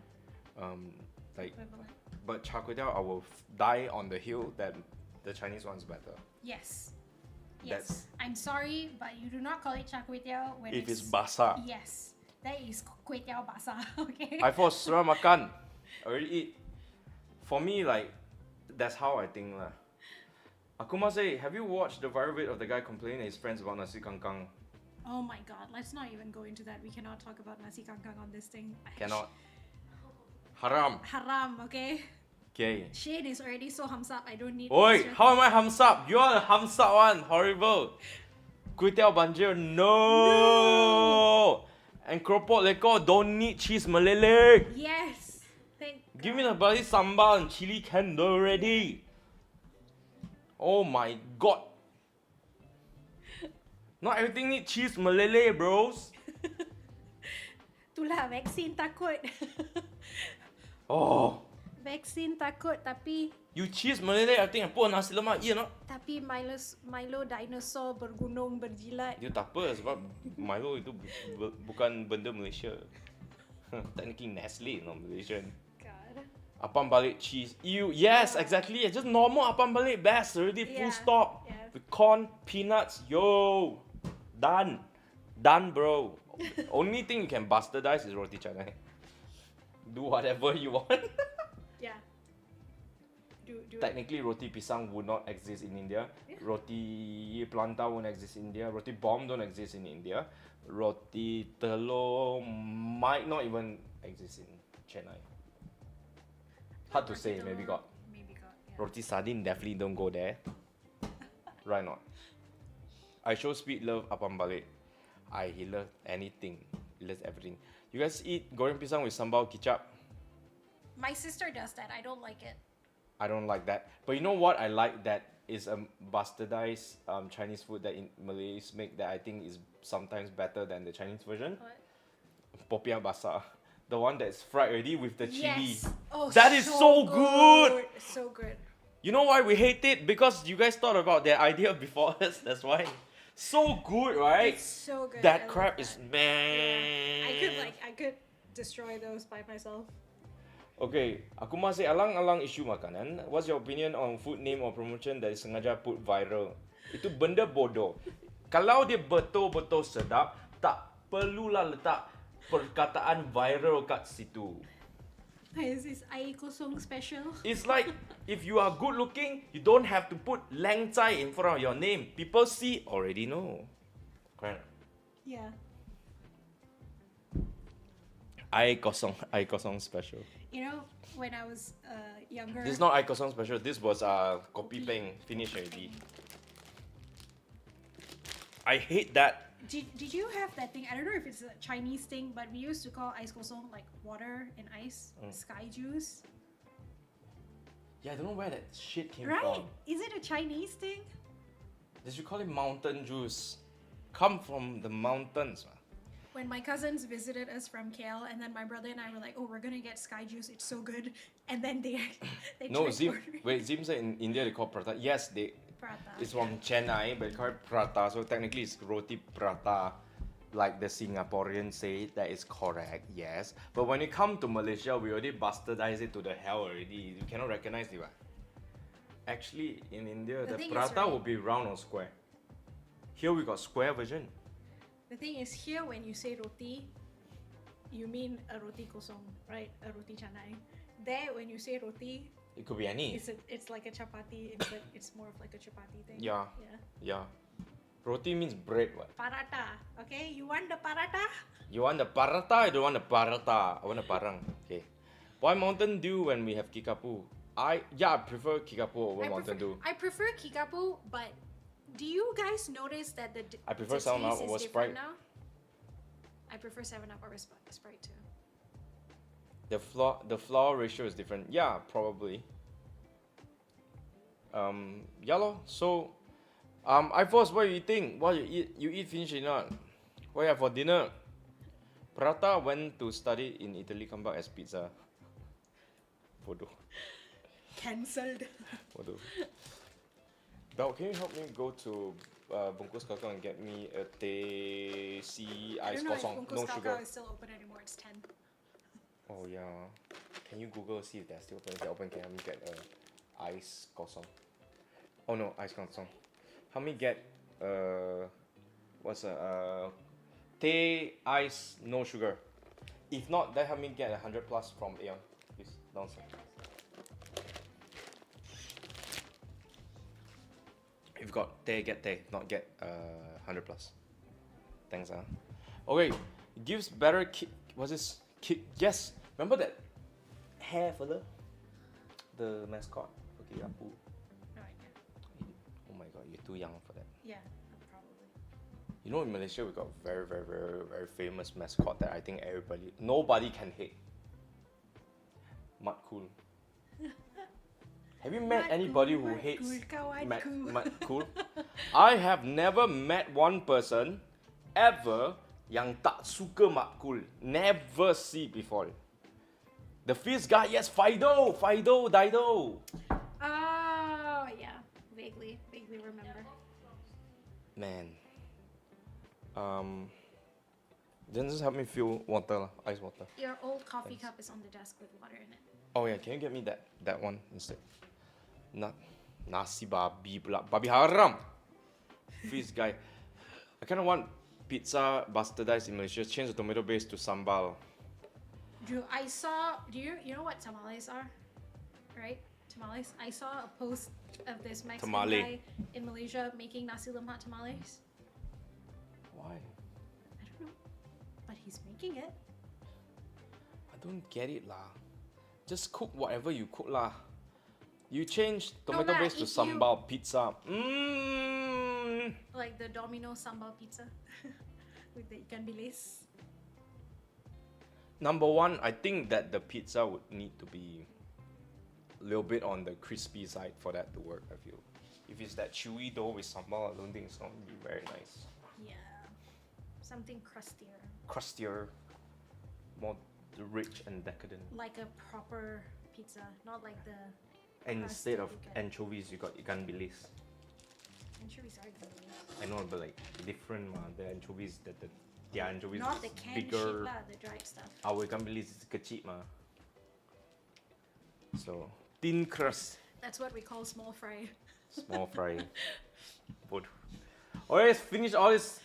Like, Equivalent. but char kway teow, I will die on the hill that the Chinese one's better. Yes. Yes. That's- I'm sorry, but you do not call it char kway teow when If it's basah. Yes. That is kway teow basah. Okay. I for surah makan. Already eat. For me, like, that's how I think lah. Akuma say, have you watched the viral video of the guy complaining to his friends about nasi kangkang? Oh my god, let's not even go into that. We cannot talk about nasi kangkang on this thing. Cannot. Haram. Haram, okay? Okay. Shane is already so hums up. I don't need Oi, extra- how am I hums up? You are the hums up one. Horrible. Kway teow banjir, no. And keropok lekor don't need cheese meleleh. Yes. Thank Give me the bloody sambal and chili can already. Oh my god. Not everything need cheese meleleh, bros. Itulah vaksin takut. Oh, Vaksin takut tapi you cheese Malay, I think I put nasi lemak, you know. tapi Milo dinosaur bergunung berjilat. Dia tak apa sebab Milo itu bukan benda Malaysia. Technically Nestle, not Malaysian. God. Apam balik cheese. Ew, yes, exactly. Just normal apam balik best already, full Yeah, stop. yeah. With corn, peanuts, yo. Done. Done, bro. Only thing you can bastardize is roti canai. Do whatever you want. Yeah. Do Technically, roti pisang would not exist in India. Yeah. Roti planta won't exist in India. Roti bomb don't exist in India. Roti telur might not even exist in Chennai. Hard to say, maybe got. Maybe got. Yeah. Roti sardine definitely don't go there. Right not? I show Speed love apam balik. He love anything. He loves everything. You guys eat goreng pisang with sambal kicap? My sister does that. I don't like it. I don't like that. But you know what I like that is a bastardized Chinese food that in Malays make that I think is sometimes better than the Chinese version. What? Popiah basah. The one that's fried already with the chili. Yes. Oh, That is so good. So good. You know why we hate it? Because you guys thought about their idea before us. That's why. So good, right? It's so good. I That love crab that. is man. Yeah. I could destroy those by myself. Okay, aku masih alang-alang isu makanan. What's your opinion on food name or promotion that is sengaja put viral? Itu benda bodoh. Kalau dia betul-betul sedap, tak perlulah letak perkataan viral kat situ. Is this air kosong special? It's like if you are good looking, you don't have to put Lang Zai in front of your name. People see already know. Correct. Yeah. Air kosong special. You know, when I was younger. This is not air kosong special. This was kopi peng finished already. I hate that. Did you have that thing? I don't know if it's a Chinese thing, but we used to call ice kosong like water and ice, sky juice. Yeah, I don't know where that shit came Right? from. Is it a Chinese thing? They should call it mountain juice. Come from the mountains. Man. When my cousins visited us from KL, and then my brother and I were like, "Oh, we're gonna get sky juice. It's so good." And then they No, tried Zim. ordering Wait, Zim said in India they call prata. Yes, prata. it's from Chennai, but they call it prata. So technically it's roti prata, like the Singaporeans say that is correct. Yes, but when it come to Malaysia, we already bastardized it to the hell already. You cannot recognize it. Right? Actually, in India, The the thing is, prata right? will be round or square. Here we got square version. The thing is, here when you say roti, you mean a roti kosong, right? A roti canai. There, when you say roti, It could be any. it's like a chapati. It's more of like a chapati thing. Yeah. Yeah. Yeah. Roti means bread. What? Paratha. Okay, you want the paratha? You want the paratha? I don't want the paratha. I want the parang. Okay. Why Mountain Dew when we have Kickapoo? I prefer Kickapoo over Mountain Dew. I prefer Kickapoo, but do you guys notice that I prefer the 7 Up taste over is different Sprite. now? I prefer 7 Up over Sprite too. The flour ratio is different. Yeah, probably. Yeah lor. So, iForce, what you eating? What you eat? You eat finish or not? What you have for dinner? Prata went to study in Italy, come back as pizza. Bodoh. Cancelled. Bodoh. Bel, can you help me go to Bungkus Kakao and get me a teh C I ice don't know if kosong, Bungkus no Kakao sugar. is still open anymore. It's 10. Oh yeah. Can you Google see if they're still open? If they're open, can help me get a ice kosong? Oh no, ice kosong. Help me get what's teh ice no sugar. If not, then help me get 100 plus from Aeon, please downstairs. If you got teh, get teh. Not get 100 plus. Thanks, Okay, gives better kick. What's this? Kick. Yes. Remember that hair fella? The mascot. Okay, Apu. No idea. Oh my god, you're too young for that. Yeah, probably. You know, in Malaysia we got very, very, very, very famous mascot that I think nobody can hate. Mud Cool. Have you met Mud anybody Cool, who Mud hates Cool, kawan ku. Mud Cool? I have never met one person ever yang tak suka makul. Never see before. The fierce guy, yes, Fido, Dido. Oh, yeah. Vaguely remember. Man. Then just help me fill water, ice water. Your old coffee cup is on the desk with water in it. Oh yeah, can you get me that one instead? Nasi babi pula. Babi haram. Fierce guy. I kind of want pizza bastardized in Malaysia. Change the tomato base to sambal. Do you know what tamales are? Right? Tamales. I saw a post of this Mexican Tamale. guy in Malaysia making nasi lemak tamales. Why? I don't know. But he's making it. I don't get it lah. Just cook whatever you cook lah. You change tomato base to if you- sambal pizza. Like the Domino sambal pizza with the ikan bilis. Number one, I think that the pizza would need to be a little bit on the crispy side for that to work, I feel. If it's that chewy dough with sambal, I don't think it's going to be very nice. Yeah. Something crustier. Crustier, more rich and decadent. Like a proper pizza, not like the And instead of crusty ikan. anchovies, you got ikan bilis. Anchovies are good. I know, but like different the anchovies, their anchovies Not the is canned shit bigger. lah, the dried stuff. Our ikan bilis is kecil mah. So, thin crust. That's what we call small fry. Small fry. Both. Alright, let's finish all this.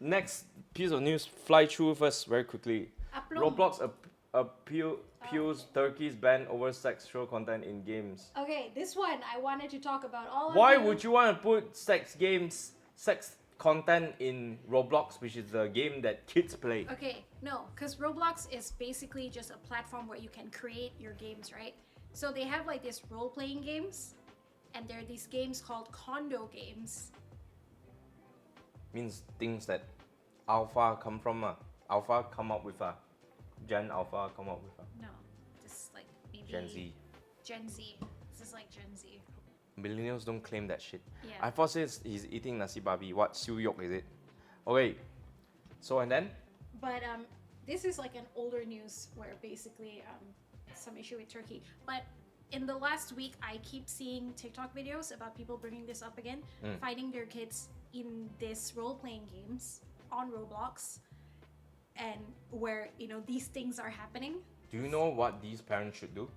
Next piece of news, fly through first very quickly. Applum. Roblox appeals Turkey's ban over sexual content in games. Okay, this one I wanted to talk about all Why of you. would you want to put sex content in Roblox, which is the game that kids play? Okay, no, because Roblox is basically just a platform where you can create your games, right? So they have like this role-playing games, and there are these games called condo games. Means things that alpha come from alpha come up with Gen Alpha come up with No, just like maybe Gen Z. Gen Z. This is like Gen Z. Millennials don't claim that shit. Yeah. I thought he's eating nasi babi. What siu yok is it? Okay. So and then But this is like an older news where basically some issue with Turkey. But in the last week, I keep seeing TikTok videos about people bringing this up again, finding their kids in this role-playing games on Roblox, and where these things are happening. do you know what these parents should do?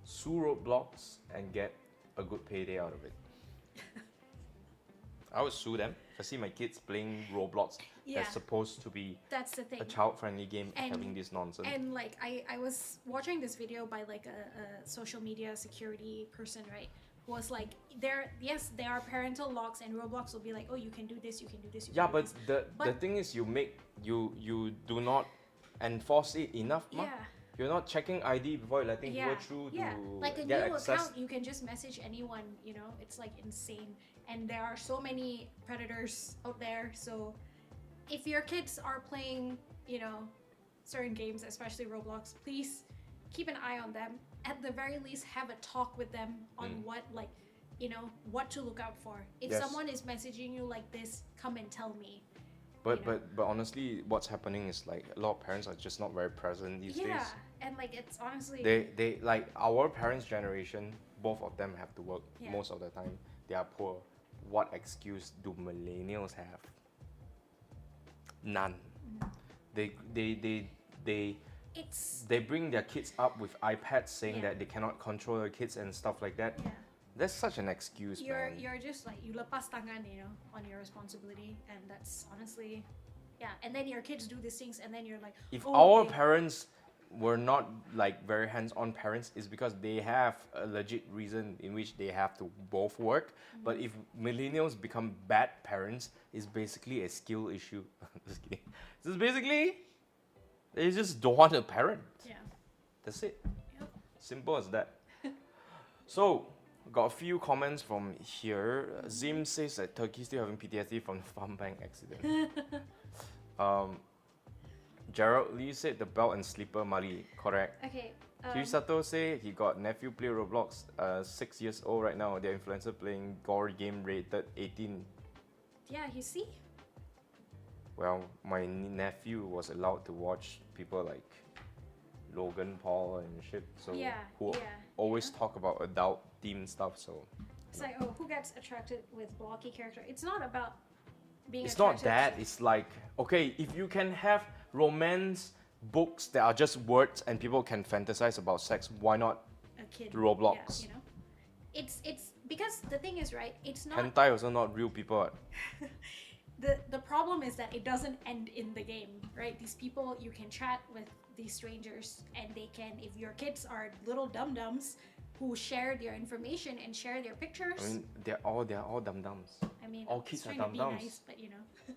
Sue Roblox and get a good payday out of it. I would sue them. I see my kids playing Roblox. Yeah. That's supposed to be That's the thing. a child-friendly game And- having this nonsense. And like I was watching this video by like a social media security person, right? Who was like, there are parental locks, and Roblox will be like, oh, you can do this, you can do this. Yeah, can do but this. the But- thing is, you do not enforce it enough, ma. Yeah. You're not checking ID before you're letting Yeah, people through yeah. to Like a get new access. account, you can just message anyone. It's like insane, and there are so many predators out there. So, if your kids are playing, certain games, especially Roblox, please keep an eye on them. At the very least, have a talk with them on what to look out for. If Yes. someone is messaging you like this, come and tell me. But you know. but honestly, what's happening is like a lot of parents are just not very present these Yeah, days. and like it's honestly. They like our parents' generation. Both of them have to work Yeah. most of the time. They are poor. What excuse do millennials have? None. It's They bring their kids up with iPads saying Yeah. that they cannot control their kids and stuff like that. yeah. That's such an excuse, man. You're just like you lepas tangan, on your responsibility, and that's honestly, yeah. And then your kids do these things, and then you're like, If oh, our okay. parents were not like very hands-on parents, it's because they have a legit reason in which they have to both work. But if millennials become bad parents, it's basically a skill issue. Just kidding. It's basically they just don't want a parent. Yeah. That's it. Yep. Simple as that. So, got a few comments from here. Zim says that Turkey still having PTSD from the farm bank accident. Gerald Lee said the belt and slipper Mali, correct. Okay. Kirisato say he got nephew play Roblox, 6 years old right now. Their influencer playing gore game rated 18. Yeah, you see. Well, my nephew was allowed to watch people like Logan Paul and shit. So who always talk about adult themed stuff. So It's like, oh, who gets attracted with blocky character? It's not about being it's attracted not that. to- It's like, okay, if you can have romance books that are just words and people can fantasize about sex, why not a kid. Roblox? Yeah, you know? It's because the thing is, right, it's not Hentai also not real people. What? the problem is that it doesn't end in the game, right? These people, you can chat with these strangers and they can, if your kids are little dum-dums who share their information and share their pictures. I mean, they're all dum-dums. I mean, all it's kids are trying to be dum-dums. nice, but you know.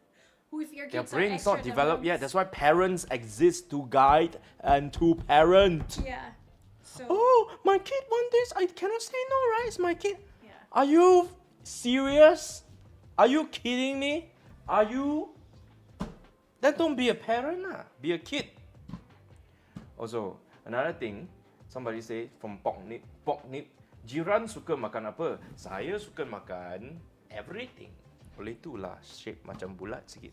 Who if your Their kids are brain's extra not developed yet. dum-dums- That's why parents exist to guide and to parent. Yeah. So Oh, my kid want this. I cannot say no, right? It's my kid. yeah. Are you serious? Are you kidding me? Are you? Then don't be a parent, lah. Be a kid. Also, another thing, somebody say from pork nip, jiran suka makan apa? Saya suka makan everything. Oleh itulah shape macam bulat sikit.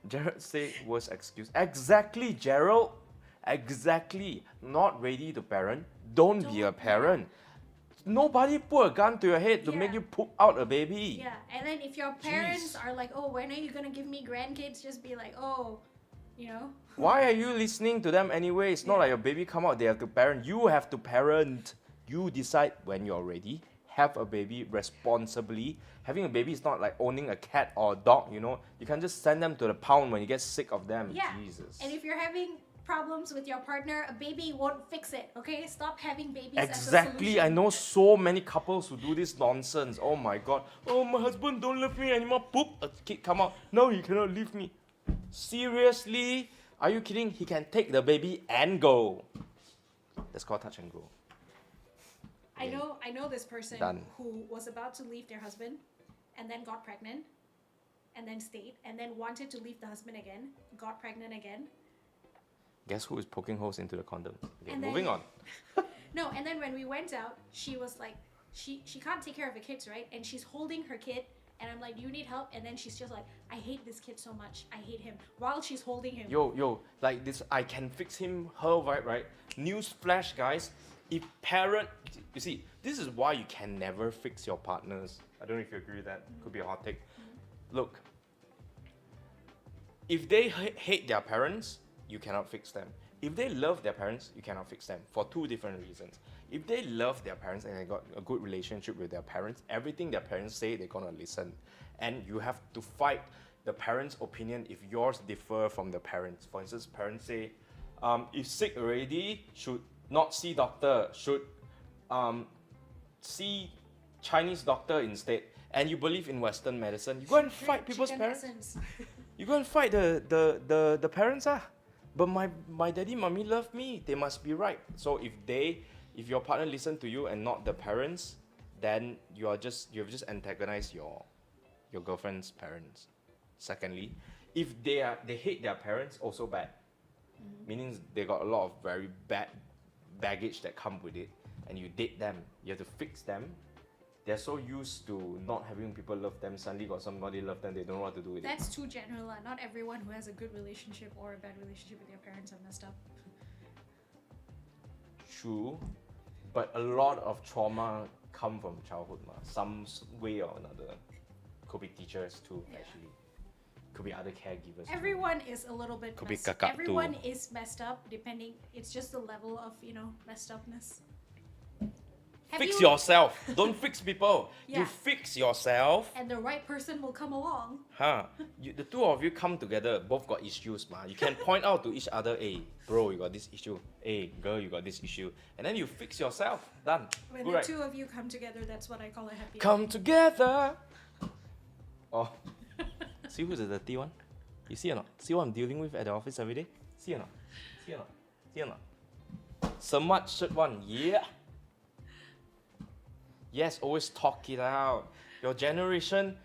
Gerald say worst excuse. Exactly, Gerald. Exactly. Not ready to parent. Don't be a Don't- parent. Nobody put a gun to your head to make Yeah. you poop out a baby. Yeah, and then if your parents Jeez. are like, "Oh, when are you gonna give me grandkids?" Just be like, "Oh, you know." Why are you listening to them anyway? It's not Yeah. like your baby come out, they have to parent. You have to parent. You decide when you're ready. Have a baby responsibly. Having a baby is not like owning a cat or a dog, you know. You can just send them to the pound when you get sick of them. Yeah. Jesus. And if you're having problems with your partner, a baby won't fix it. Okay, stop having babies. Exactly. As a I solution. know so many couples who do this nonsense. Oh my god. Oh, my husband don't love me anymore. Poop. A kid come out. No, he cannot leave me. Seriously? Are you kidding? He can take the baby and go. That's called touch and go. I know this person Done. who was about to leave their husband, and then got pregnant, and then stayed, and then wanted to leave the husband again, got pregnant again. Guess who is poking holes into the condom? Okay, And moving then- on. No, and then when we went out, she was like, she can't take care of the kids, right? And she's holding her kid, and I'm like, "Do you need help?" And then she's just like, "I hate this kid so much. I hate him." While she's holding him. Yo, like this, I can fix him, her vibe, right? News flash, guys. If parent, you see, this is why you can never fix your partners. I don't know if you agree with that. Could be a hot take. Look, if they hate their parents, you cannot fix them. If they love their parents, you cannot fix them for two different reasons. If they love their parents and they got a good relationship with their parents, everything their parents say, they're gonna listen. And you have to fight the parents' opinion if yours differ from the parents. For instance, parents say, if sick already, should not see doctor, should see Chinese doctor instead. And you believe in Western medicine, you go and fight people's Chicken parents. essence. You go and fight the parents, ah. But my daddy, mommy love me. They must be right. So if your partner listen to you and not the parents, then you've just antagonized your girlfriend's parents. Secondly, if they hate their parents, also bad. Meaning they got a lot of very bad baggage that come with it, and you date them. You have to fix them. They're so used to not having people love them. Suddenly got somebody love them. They don't know what to do with it. That's too general. Not everyone who has a good relationship or a bad relationship with their parents are messed up. True, but a lot of trauma come from childhood, some way or another. Could be teachers too, Yeah. actually. Could be other caregivers. too. Everyone is a little bit Could be messed. kakak Everyone too. is messed up, depending. It's just the level of messed upness. Have Fix you- yourself. Don't fix people. Yeah. You fix yourself. And the right person will come along. Huh? The two of you come together, both got issues, You can point out to each other, hey, bro, you got this issue. Hey, girl, you got this issue. And then you fix yourself. Done. When Good, the right? two of you come together, that's what I call a happy. Come together. Oh, see who's the dirty one? You see or not? See what I'm dealing with at the office every day? See or not? See or not? See or not? Smart shirt one, yeah. Yes, always talk it out. Your generation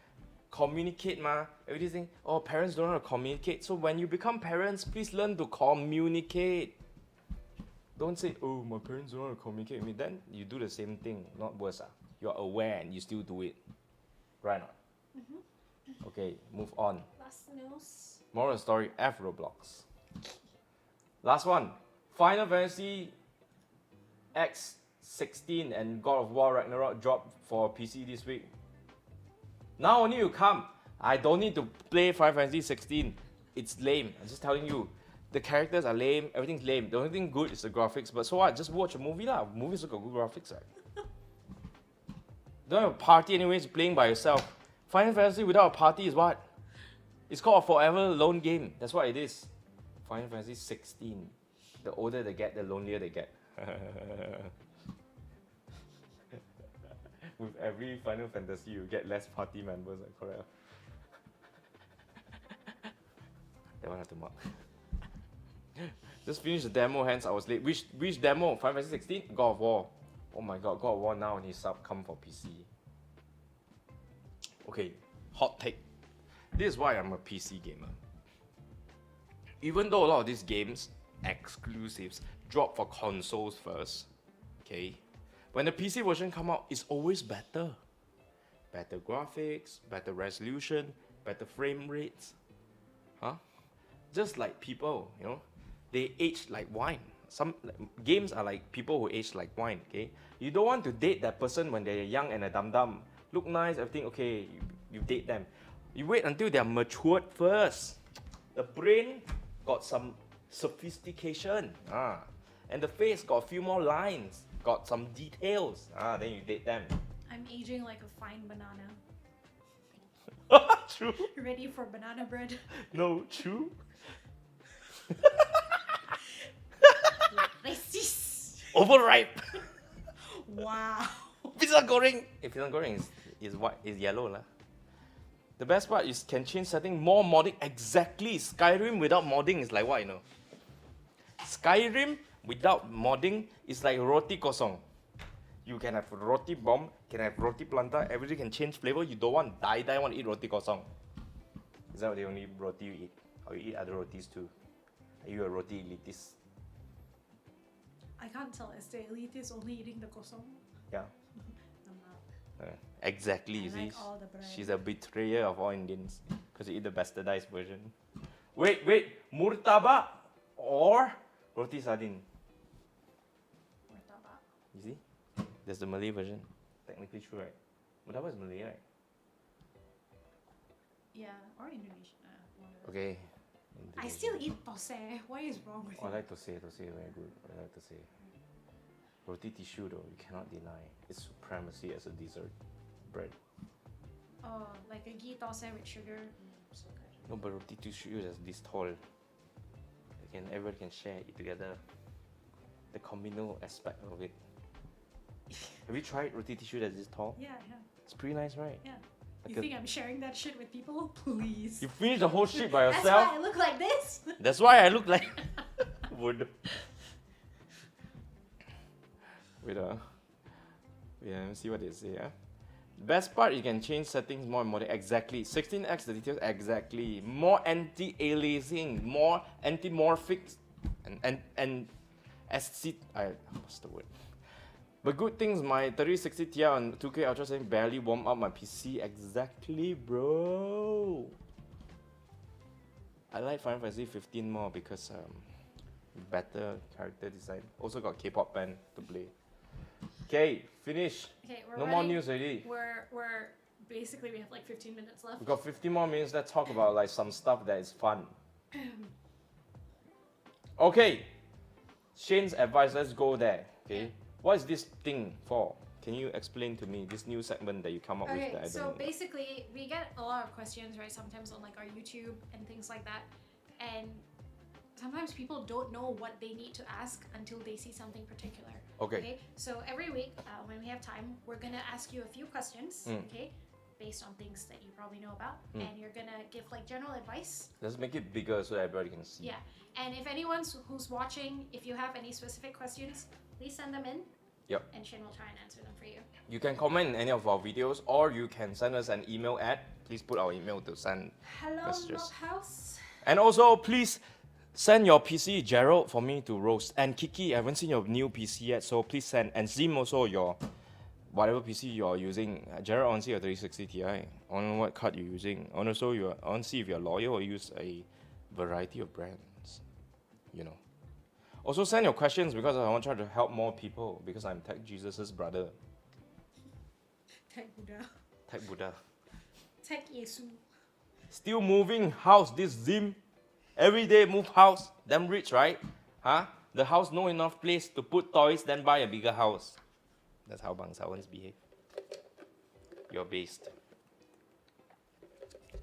communicate, Everything. Oh, parents don't know how to communicate. So when you become parents, please learn to communicate. Don't say, oh, my parents don't know how to communicate with me. Then you do the same thing, not worse. You're aware and you still do it. Right or not? Okay, move on. Last news. Moral of the story, F Roblox. Last one. Final Fantasy X16 and God of War Ragnarok dropped for PC this week. Now only you come. I don't need to play Final Fantasy 16. It's lame. I'm just telling you. The characters are lame. Everything's lame. The only thing good is the graphics. But so what? Just watch a movie lah. Movies got good graphics, right? Don't have a party anyways. Playing by yourself. Final Fantasy without a party is what? It's called a forever lone game. That's what it is. Final Fantasy 16. The older they get, the lonelier they get. With every Final Fantasy, you get less party members, like, correct? That one have to mark. Just finished the demo, hence I was late. Which demo? Final Fantasy 16? God of War. Oh my god, God of War now and his sub come for PC. Okay, hot take. This is why I'm a PC gamer. Even though a lot of these games, exclusives, drop for consoles first, okay? When the PC version come out, it's always better. Better graphics, better resolution, better frame rates. Huh? Just like people, you know, they age like wine. Some games are like people who age like wine, okay? You don't want to date that person when they're young and a dum-dum. Look nice, everything, okay, you date them. You wait until they're matured first. The brain got some sophistication. And the face got a few more lines, got some details. Then you date them. I'm aging like a fine banana. True. Ready for banana bread. No, true. Racist. Overripe. Wow. Pisang goreng. Pisang goreng is white, is yellow lah. The best part is can change setting more modding. Exactly. Skyrim without modding is like what, you know? Skyrim without modding is like roti kosong. You can have roti bomb, can have roti planta, everything can change flavor. You don't want die want to eat roti kosong. Is that the only roti you eat? Or you eat other rotis too? Are you a roti elitist? I can't tell. Is the elitist only eating the kosong? Yeah. I'm not. Exactly, you I see. like all the bread. She's a betrayer of all Indians because you eat the bastardized version. Wait, murtabak or roti sardine? Murtabak. You see? There's the Malay version. Technically true, right? Murtabak is Malay, right? Yeah, or Indonesian. One of those. Okay. I still eat thosai. What is wrong with I you? like to say, very good. I like to say. Roti tissue though, you cannot deny its supremacy as a dessert bread. Oh, like a ghee thosai with sugar. So good. No, but roti tissue is this tall. Everyone can share it together. The communal aspect of it. Have you tried roti tissue that's this tall? Yeah. It's pretty nice, right? Yeah. Like You think I'm sharing that shit with people? Please. you finish the whole shit by That's yourself? why I look like this. That's why I look like wood. Wait, let me see what they say. Best part, you can change settings more and more. Exactly. 16x, the details, exactly. More anti-aliasing, more anti-morphic, and what's the word? But good things, my 3060 Ti and 2K Ultra setting barely warm up my PC. Exactly, bro. I like Final Fantasy 15 more because better character design. Also got K-pop band to play. Okay, finish. Okay, we're No running, more news already. We're basically we have like 15 minutes left. We got 15 more minutes. Let's talk about like some stuff that is fun. Okay, Shane's advice. Let's go there. Okay, what is this thing for? Can you explain to me this new segment that you come up with? Okay, That I so don't know? basically we get a lot of questions, right? Sometimes on like our YouTube and things like that, and sometimes people don't know what they need to ask until they see something particular. Okay. So every week, when we have time, we're gonna ask you a few questions, okay, based on things that you probably know about, and you're gonna give like general advice. Let's make it bigger so everybody can see. Yeah, and if anyone who's watching, if you have any specific questions, please send them in. Yep. And Shane will try and answer them for you. You can comment in any of our videos, or you can send us an email at. Please put our email to send. Hello, Messages. Mobhouse. And also, please send your PC, Gerald, for me to roast. And Kiki, I haven't seen your new PC yet, so please send. And Zim also, your whatever PC you're using. Gerald, I want to see your 3060 Ti. I want to know what card you're using. And also, I want to see if you're loyal or use a variety of brands, you know. Also send your questions because I want to try to help more people because I'm Tech Jesus' brother. Tech Buddha. Tech Buddha. Tech Yesu. Still moving house, this Zim. Every day move house. Damn rich, right? Huh? The house no enough place to put toys, then buy a bigger house. That's how bangsawans behave. You're based.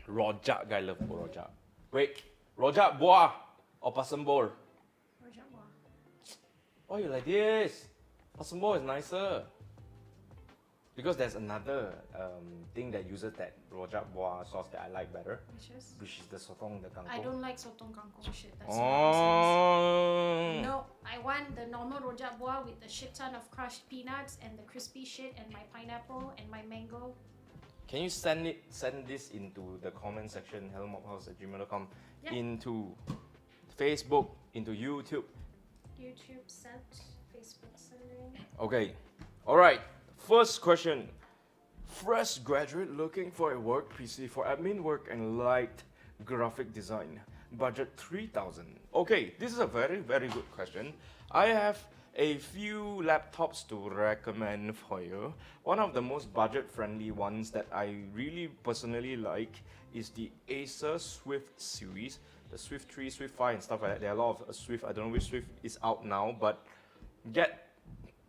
Rojak, guy love rojak. Wait, rojak buah or pasembor? Rojak buah. Why you like this? Pasembor is nicer. Because there's another thing that uses that rojak buah sauce that I like better, which is the sotong, the kangkong. I don't like sotong kangkong shit. That's nonsense. Oh. No, I want the normal rojak buah with a shit ton of crushed peanuts and the crispy shit and my pineapple and my mango. Can you send this into the comment section, hellomobhouse@gmail.com, Yep. into Facebook, into YouTube. YouTube sent, Facebook sending. Okay, all right. First question. Fresh graduate looking for a work PC for admin work and light graphic design. Budget 3,000. Okay, this is a very, very good question. I have a few laptops to recommend for you. One of the most budget-friendly ones that I really personally like is the Acer Swift series. The Swift 3, Swift 5 and stuff like that. There are a lot of Swift. I don't know which Swift is out now, but get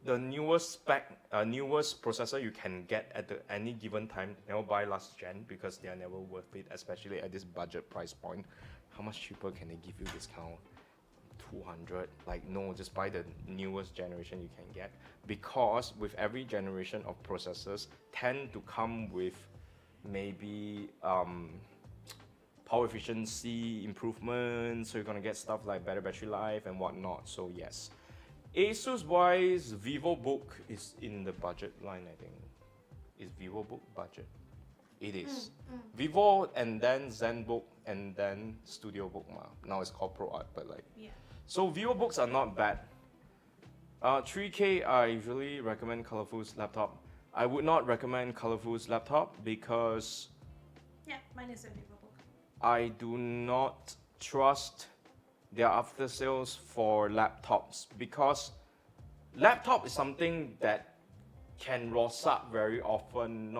the newest processor you can get at any given time. Never buy last gen because they are never worth it, especially at this budget price point. How much cheaper can they give you discount? 200? Like no, just buy the newest generation you can get, because with every generation of processors tend to come with maybe power efficiency improvements, so you're gonna get stuff like better battery life and whatnot. So yes. Asus wise, VivoBook is in the budget line, I think. Is VivoBook budget? It is. Vivo and then ZenBook and then StudioBook. Now it's called ProArt, but like. Yeah. So VivoBooks are not bad. 3K, I usually recommend Colorful's laptop. I would not recommend Colorful's laptop because Yeah, mine is a VivoBook. I do not trust their after sales for laptops, because laptop is something that can rosak very often.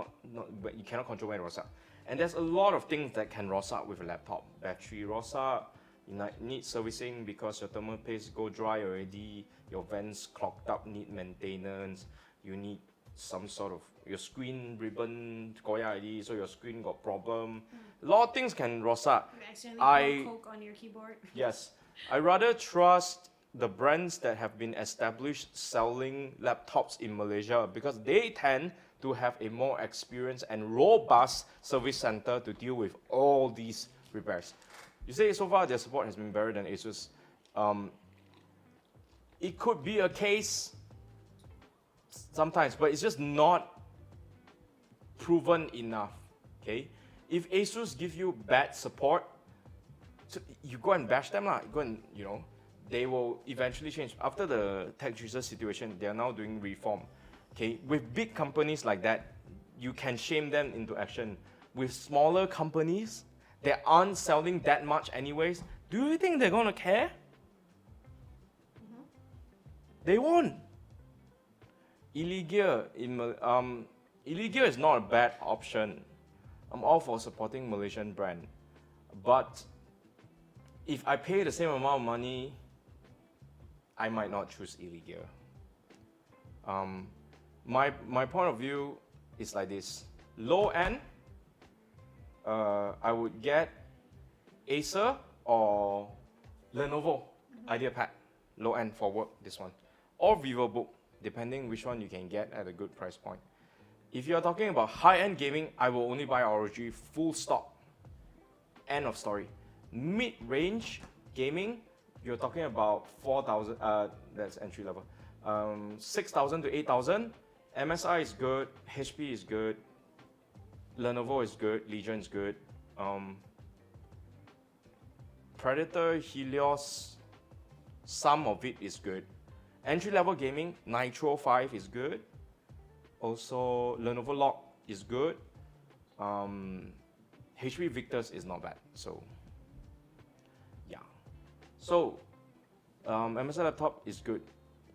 But you cannot control when it rosak. And there's a lot of things that can rosak with a laptop. Battery rosak, you need servicing because your thermal paste go dry already, your vents clogged up, need maintenance, you need some sort of, your screen ribbon koya already, so your screen got problem. A lot of things can rosak. You accidentally pour Coke on your keyboard. Yes. I rather trust the brands that have been established selling laptops in Malaysia, because they tend to have a more experienced and robust service center to deal with all these repairs. You say so far their support has been better than Asus. It could be a case sometimes, but it's just not proven enough. Okay? If Asus give you bad support, so you go and bash them lah. Go and, they will eventually change. After the tech Jesus situation, they are now doing reform. Okay, with big companies like that, you can shame them into action. With smaller companies that aren't selling that much anyways, do you think they're gonna care? They won't. Illegal is not a bad option. I'm all for supporting Malaysian brand, but if I pay the same amount of money, I might not choose illegal. My point of view is like this. Low end, I would get Acer or Lenovo IdeaPad. Low end for work, this one. Or VivoBook, depending which one you can get at a good price point. If you're talking about high-end gaming, I will only buy ROG, full stop. End of story. Mid-range gaming, you're talking about 4,000, that's entry level. 6,000 to 8,000. MSI is good, HP is good, Lenovo is good, Legion is good. Predator, Helios, some of it is good. Entry level gaming, Nitro 5 is good. Also, Lenovo Log is good. HP Victus is not bad. So So, MSI laptop is good.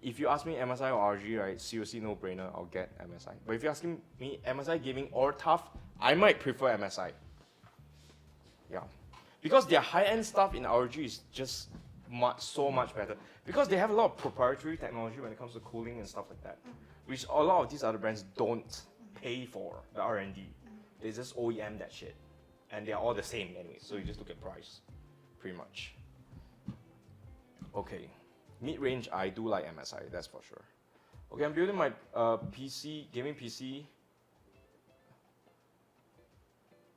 If you ask me MSI or RG, right, seriously no brainer, I'll get MSI. But if you're asking me MSI gaming or tough, I might prefer MSI. Yeah. Because their high-end stuff in RG is just so much better. Because they have a lot of proprietary technology when it comes to cooling and stuff like that, which a lot of these other brands don't pay for the R&D. They just OEM that shit. And they're all the same anyway, so you just look at price, pretty much. Okay, mid-range, I do like MSI, that's for sure. Okay, I'm building my PC, gaming PC.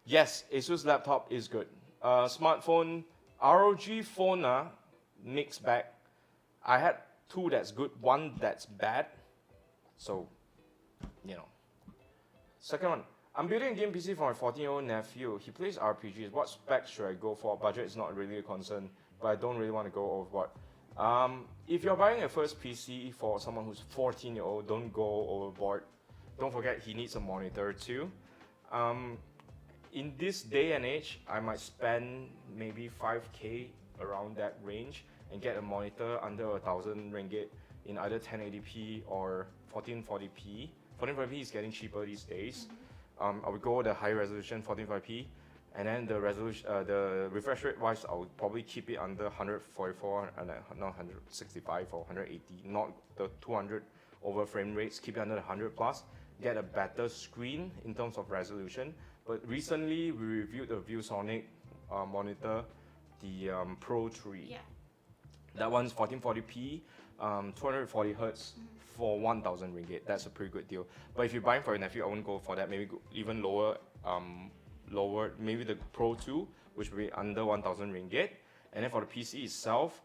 Yes, Asus laptop is good. Smartphone, ROG phone, mixed bag. I had two that's good, one that's bad. So, you know. Second one, I'm building a game PC for my 14-year-old nephew. He plays RPGs. What specs should I go for? Budget is not really a concern, but I don't really want to go overboard. If you're buying a first PC for someone who's 14-year-old, don't go overboard. Don't forget he needs a monitor too. In this day and age, I might spend maybe 5K around that range and get a monitor under 1,000 ringgit in either 1080p or 1440p. 1440p is getting cheaper these days. I would go the high resolution 1440p, and then the resolution, the refresh rate wise, I would probably keep it under 144 and not 165 or 180, not the 200 over frame rates. Keep it under the 100 plus. Get a better screen in terms of resolution. But recently we reviewed the ViewSonic monitor, the Pro 3. Yeah. That one's 1440p, 240 hertz for 1,000 ringgit. That's a pretty good deal. But if you're buying for your nephew, I wouldn't go for that. Maybe go even lower, maybe the Pro 2, which will be under 1,000 ringgit. And then for the PC itself,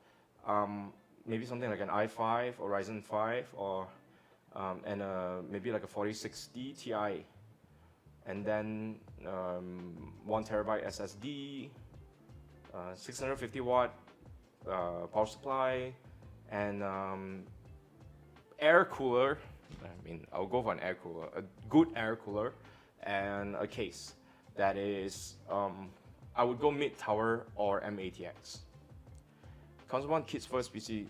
maybe something like an i5 or Ryzen 5 or and maybe like a 4060 Ti. And then 1 terabyte SSD, 650 watt power supply, and air cooler. I mean, I'll go for an air cooler, a good air cooler, and a case. That is, I would go mid-tower or M80X. Comes one kid's first PC.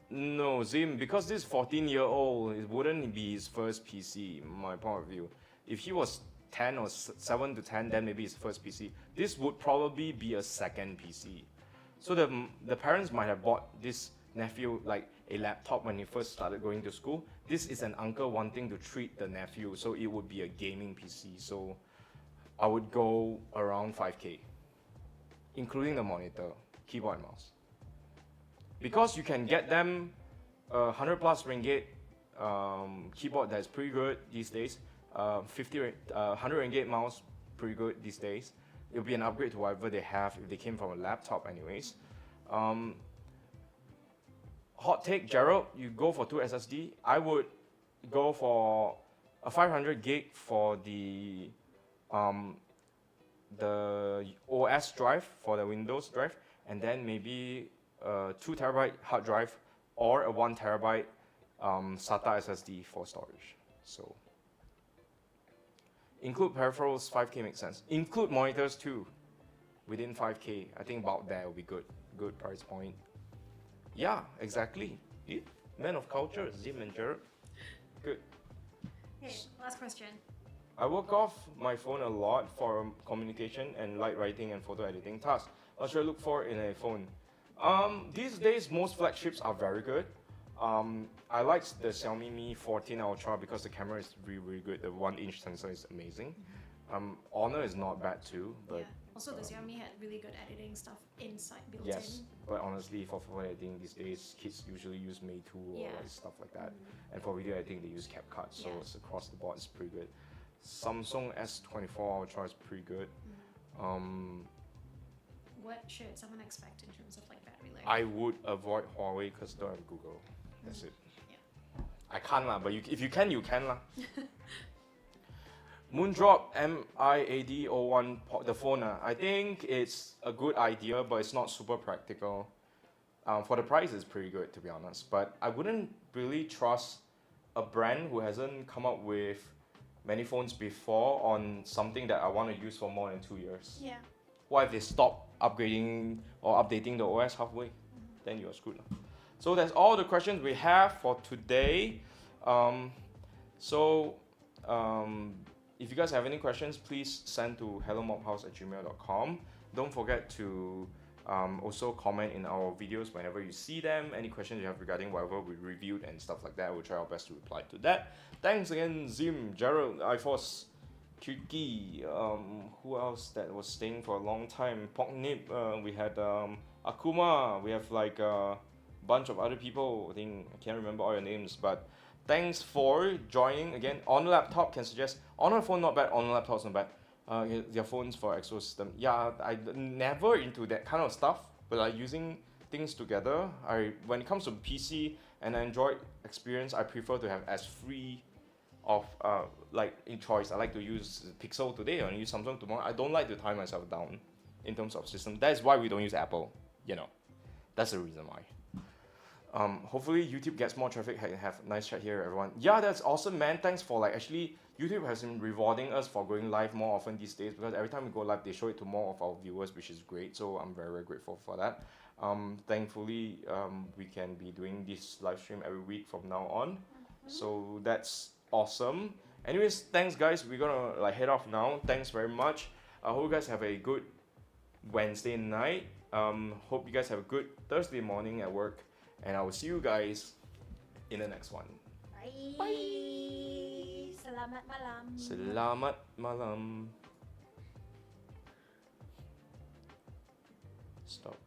No, Zim, because this 14-year-old, it wouldn't be his first PC, my point of view. If he was 10 or 7 to 10, then maybe his first PC. This would probably be a second PC. So the parents might have bought this nephew like a laptop when he first started going to school. This is an uncle wanting to treat the nephew, so it would be a gaming PC. So I would go around 5K, including the monitor, keyboard and mouse. Because you can get them 100 plus ringgit keyboard that's pretty good these days. 100 ringgit mouse, pretty good these days. It'll be an upgrade to whatever they have if they came from a laptop anyways. Hot take, Gerald, you go for 2 SSD. I would go for a 500 gig for the OS drive, for the Windows drive, and then maybe a 2 terabyte hard drive or a 1 terabyte SATA SSD for storage. So include peripherals, 5K makes sense. Include monitors too, within 5K. I think about that will be good. Good price point. Yeah, exactly. Yeah. Man of culture, Zim and Gerald. Good. Okay, last question. I work off my phone a lot for communication and light writing and photo editing tasks. What should I look for in a phone? These days, most flagships are very good. I like the Xiaomi Mi 14 Ultra because the camera is really, really good. The 1-inch sensor is amazing. Honor is not bad too, but Yeah. Also, the Xiaomi had really good editing stuff inside built yes. in. But honestly, for photo editing these days, kids usually use Meitu or Yeah. like stuff like that. And for video editing, they use CapCut, so Yeah. it's across the board, it's pretty good. Samsung S24 Ultra is pretty good. What should someone expect in terms of like battery life? I would avoid Huawei because don't have Google. That's it. Yeah. I can't lah, but if you can, you can lah. Moondrop MIAD01, the phone. I think it's a good idea, but it's not super practical. For the price, it's pretty good to be honest. But I wouldn't really trust a brand who hasn't come up with many phones before on something that I want to use for more than 2 years. Yeah. What if they stop upgrading or updating the OS halfway? then you're screwed. So that's all the questions we have for today. If you guys have any questions, please send to hellomobhouse@gmail.com. Don't forget to also comment in our videos whenever you see them. Any questions you have regarding whatever we reviewed and stuff like that, we'll try our best to reply to that. Thanks again, Zim, Gerald, iForce, Kirki, who else that was staying for a long time? Poknip, we had Akuma, we have like a bunch of other people. I think I can't remember all your names, but thanks for joining again. On the laptop, can suggest on a phone not bad, on a laptop's not bad. Their phones for Exo system. Yeah, I never into that kind of stuff, but like using things together. When it comes to PC and Android experience, I prefer to have as free of like in choice. I like to use Pixel today and use Samsung tomorrow. I don't like to tie myself down in terms of system. That is why we don't use Apple. You know, that's the reason why. Hopefully YouTube gets more traffic. Have a nice chat here, everyone. Yeah, that's awesome, man. Thanks for like actually YouTube has been rewarding us for going live more often these days, because every time we go live, they show it to more of our viewers, which is great. So I'm very, very grateful for that. Thankfully, we can be doing this live stream every week from now on. So that's awesome. Anyways, thanks guys. We're gonna like head off now. Thanks very much. I hope you guys have a good Wednesday night. Hope you guys have a good Thursday morning at work. And I will see you guys in the next one. Bye. Bye. Selamat malam. Selamat malam. Stop.